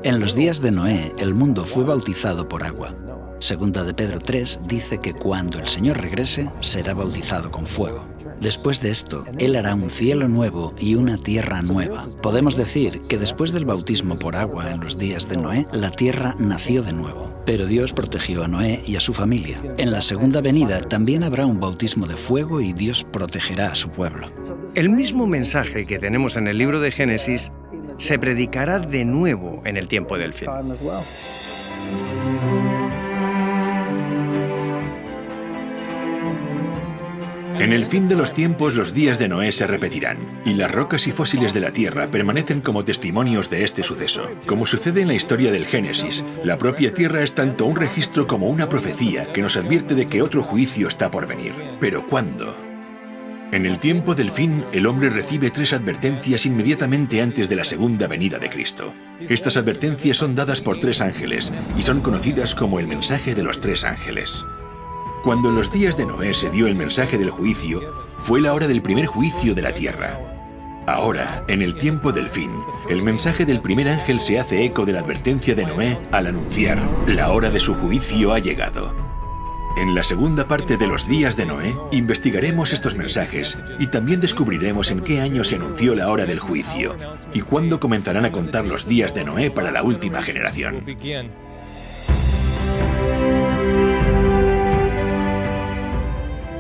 En los días de Noé, el mundo fue bautizado por agua. Segunda de Pedro 3 dice que cuando el Señor regrese, será bautizado con fuego. Después de esto, Él hará un cielo nuevo y una tierra nueva. Podemos decir que después del bautismo por agua en los días de Noé, la tierra nació de nuevo. Pero Dios protegió a Noé y a su familia. En la segunda venida también habrá un bautismo de fuego y Dios protegerá a su pueblo. El mismo mensaje que tenemos en el libro de Génesis se predicará de nuevo en el tiempo del fin. En el fin de los tiempos los días de Noé se repetirán, y las rocas y fósiles de la tierra permanecen como testimonios de este suceso. Como sucede en la historia del Génesis, la propia tierra es tanto un registro como una profecía que nos advierte de que otro juicio está por venir. ¿Pero cuándo? En el tiempo del fin, el hombre recibe 3 advertencias inmediatamente antes de la segunda venida de Cristo. Estas advertencias son dadas por 3 ángeles y son conocidas como el mensaje de los 3 ángeles. Cuando en los días de Noé se dio el mensaje del juicio, fue la hora del primer juicio de la tierra. Ahora, en el tiempo del fin, el mensaje del primer ángel se hace eco de la advertencia de Noé al anunciar: la hora de su juicio ha llegado. En la segunda parte de los días de Noé, investigaremos estos mensajes y también descubriremos en qué año se anunció la hora del juicio y cuándo comenzarán a contar los días de Noé para la última generación.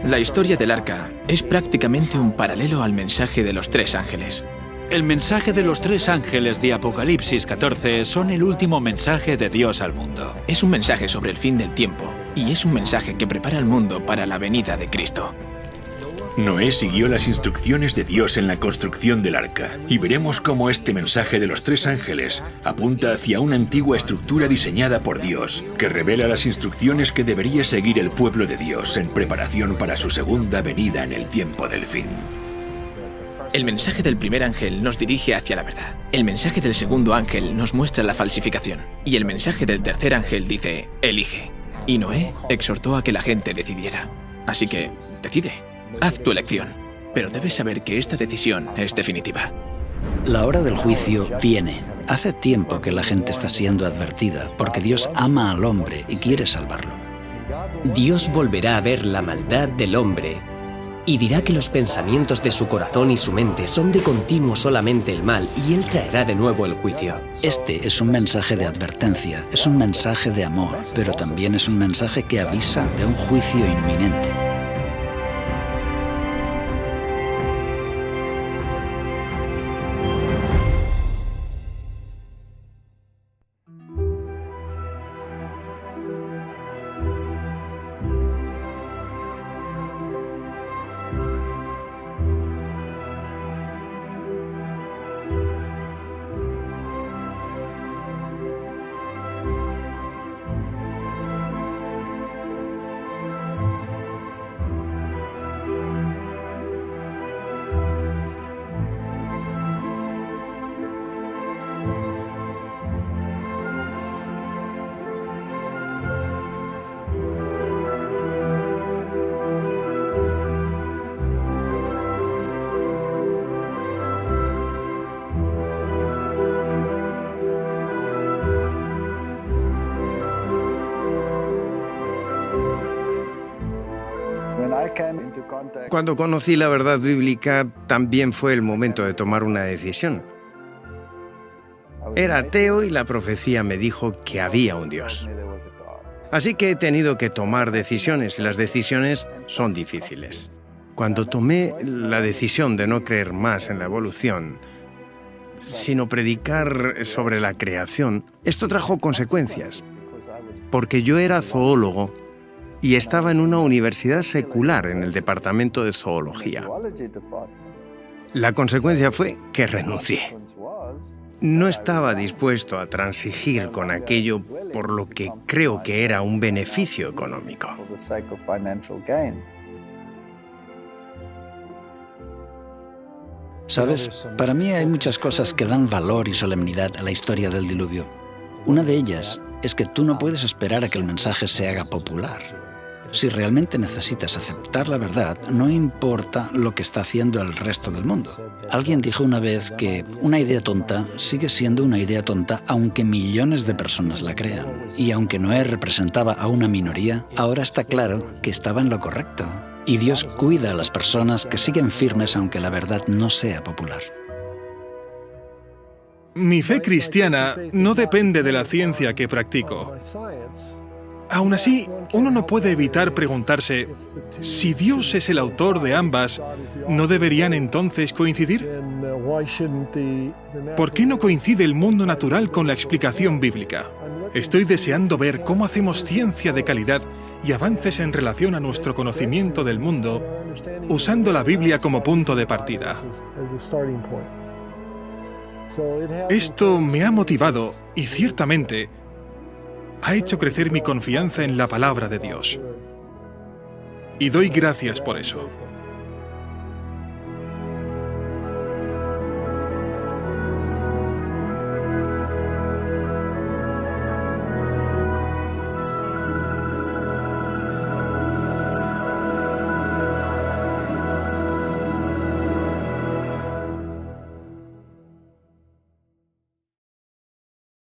La historia del arca es prácticamente un paralelo al mensaje de los 3 ángeles. El mensaje de los 3 ángeles de Apocalipsis 14 son el último mensaje de Dios al mundo. Es un mensaje sobre el fin del tiempo y es un mensaje que prepara al mundo para la venida de Cristo. Noé siguió las instrucciones de Dios en la construcción del arca, y veremos cómo este mensaje de los 3 ángeles apunta hacia una antigua estructura diseñada por Dios, que revela las instrucciones que debería seguir el pueblo de Dios en preparación para su segunda venida en el tiempo del fin. El mensaje del primer ángel nos dirige hacia la verdad. El mensaje del segundo ángel nos muestra la falsificación. Y el mensaje del tercer ángel dice: elige. Y Noé exhortó a que la gente decidiera. Así que, decide. Haz tu elección, pero debes saber que esta decisión es definitiva. La hora del juicio viene. Hace tiempo que la gente está siendo advertida, porque Dios ama al hombre y quiere salvarlo. Dios volverá a ver la maldad del hombre y dirá que los pensamientos de su corazón y su mente son de continuo solamente el mal, y Él traerá de nuevo el juicio. Este es un mensaje de advertencia, es un mensaje de amor, pero también es un mensaje que avisa de un juicio inminente. Cuando conocí la verdad bíblica, también fue el momento de tomar una decisión. Era ateo y la profecía me dijo que había un Dios. Así que he tenido que tomar decisiones, y las decisiones son difíciles. Cuando tomé la decisión de no creer más en la evolución, sino predicar sobre la creación, esto trajo consecuencias, porque yo era zoólogo y estaba en una universidad secular en el departamento de zoología. La consecuencia fue que renuncié. No estaba dispuesto a transigir con aquello por lo que creo que era un beneficio económico. ¿Sabes? Para mí hay muchas cosas que dan valor y solemnidad a la historia del diluvio. Una de ellas es que tú no puedes esperar a que el mensaje se haga popular. Si realmente necesitas aceptar la verdad, no importa lo que está haciendo el resto del mundo. Alguien dijo una vez que una idea tonta sigue siendo una idea tonta aunque millones de personas la crean. Y aunque Noé representaba a una minoría, ahora está claro que estaba en lo correcto. Y Dios cuida a las personas que siguen firmes aunque la verdad no sea popular. Mi fe cristiana no depende de la ciencia que practico. Aún así, uno no puede evitar preguntarse, si Dios es el autor de ambas, ¿no deberían entonces coincidir? ¿Por qué no coincide el mundo natural con la explicación bíblica? Estoy deseando ver cómo hacemos ciencia de calidad y avances en relación a nuestro conocimiento del mundo, usando la Biblia como punto de partida. Esto me ha motivado y ciertamente ha hecho crecer mi confianza en la palabra de Dios. Y doy gracias por eso.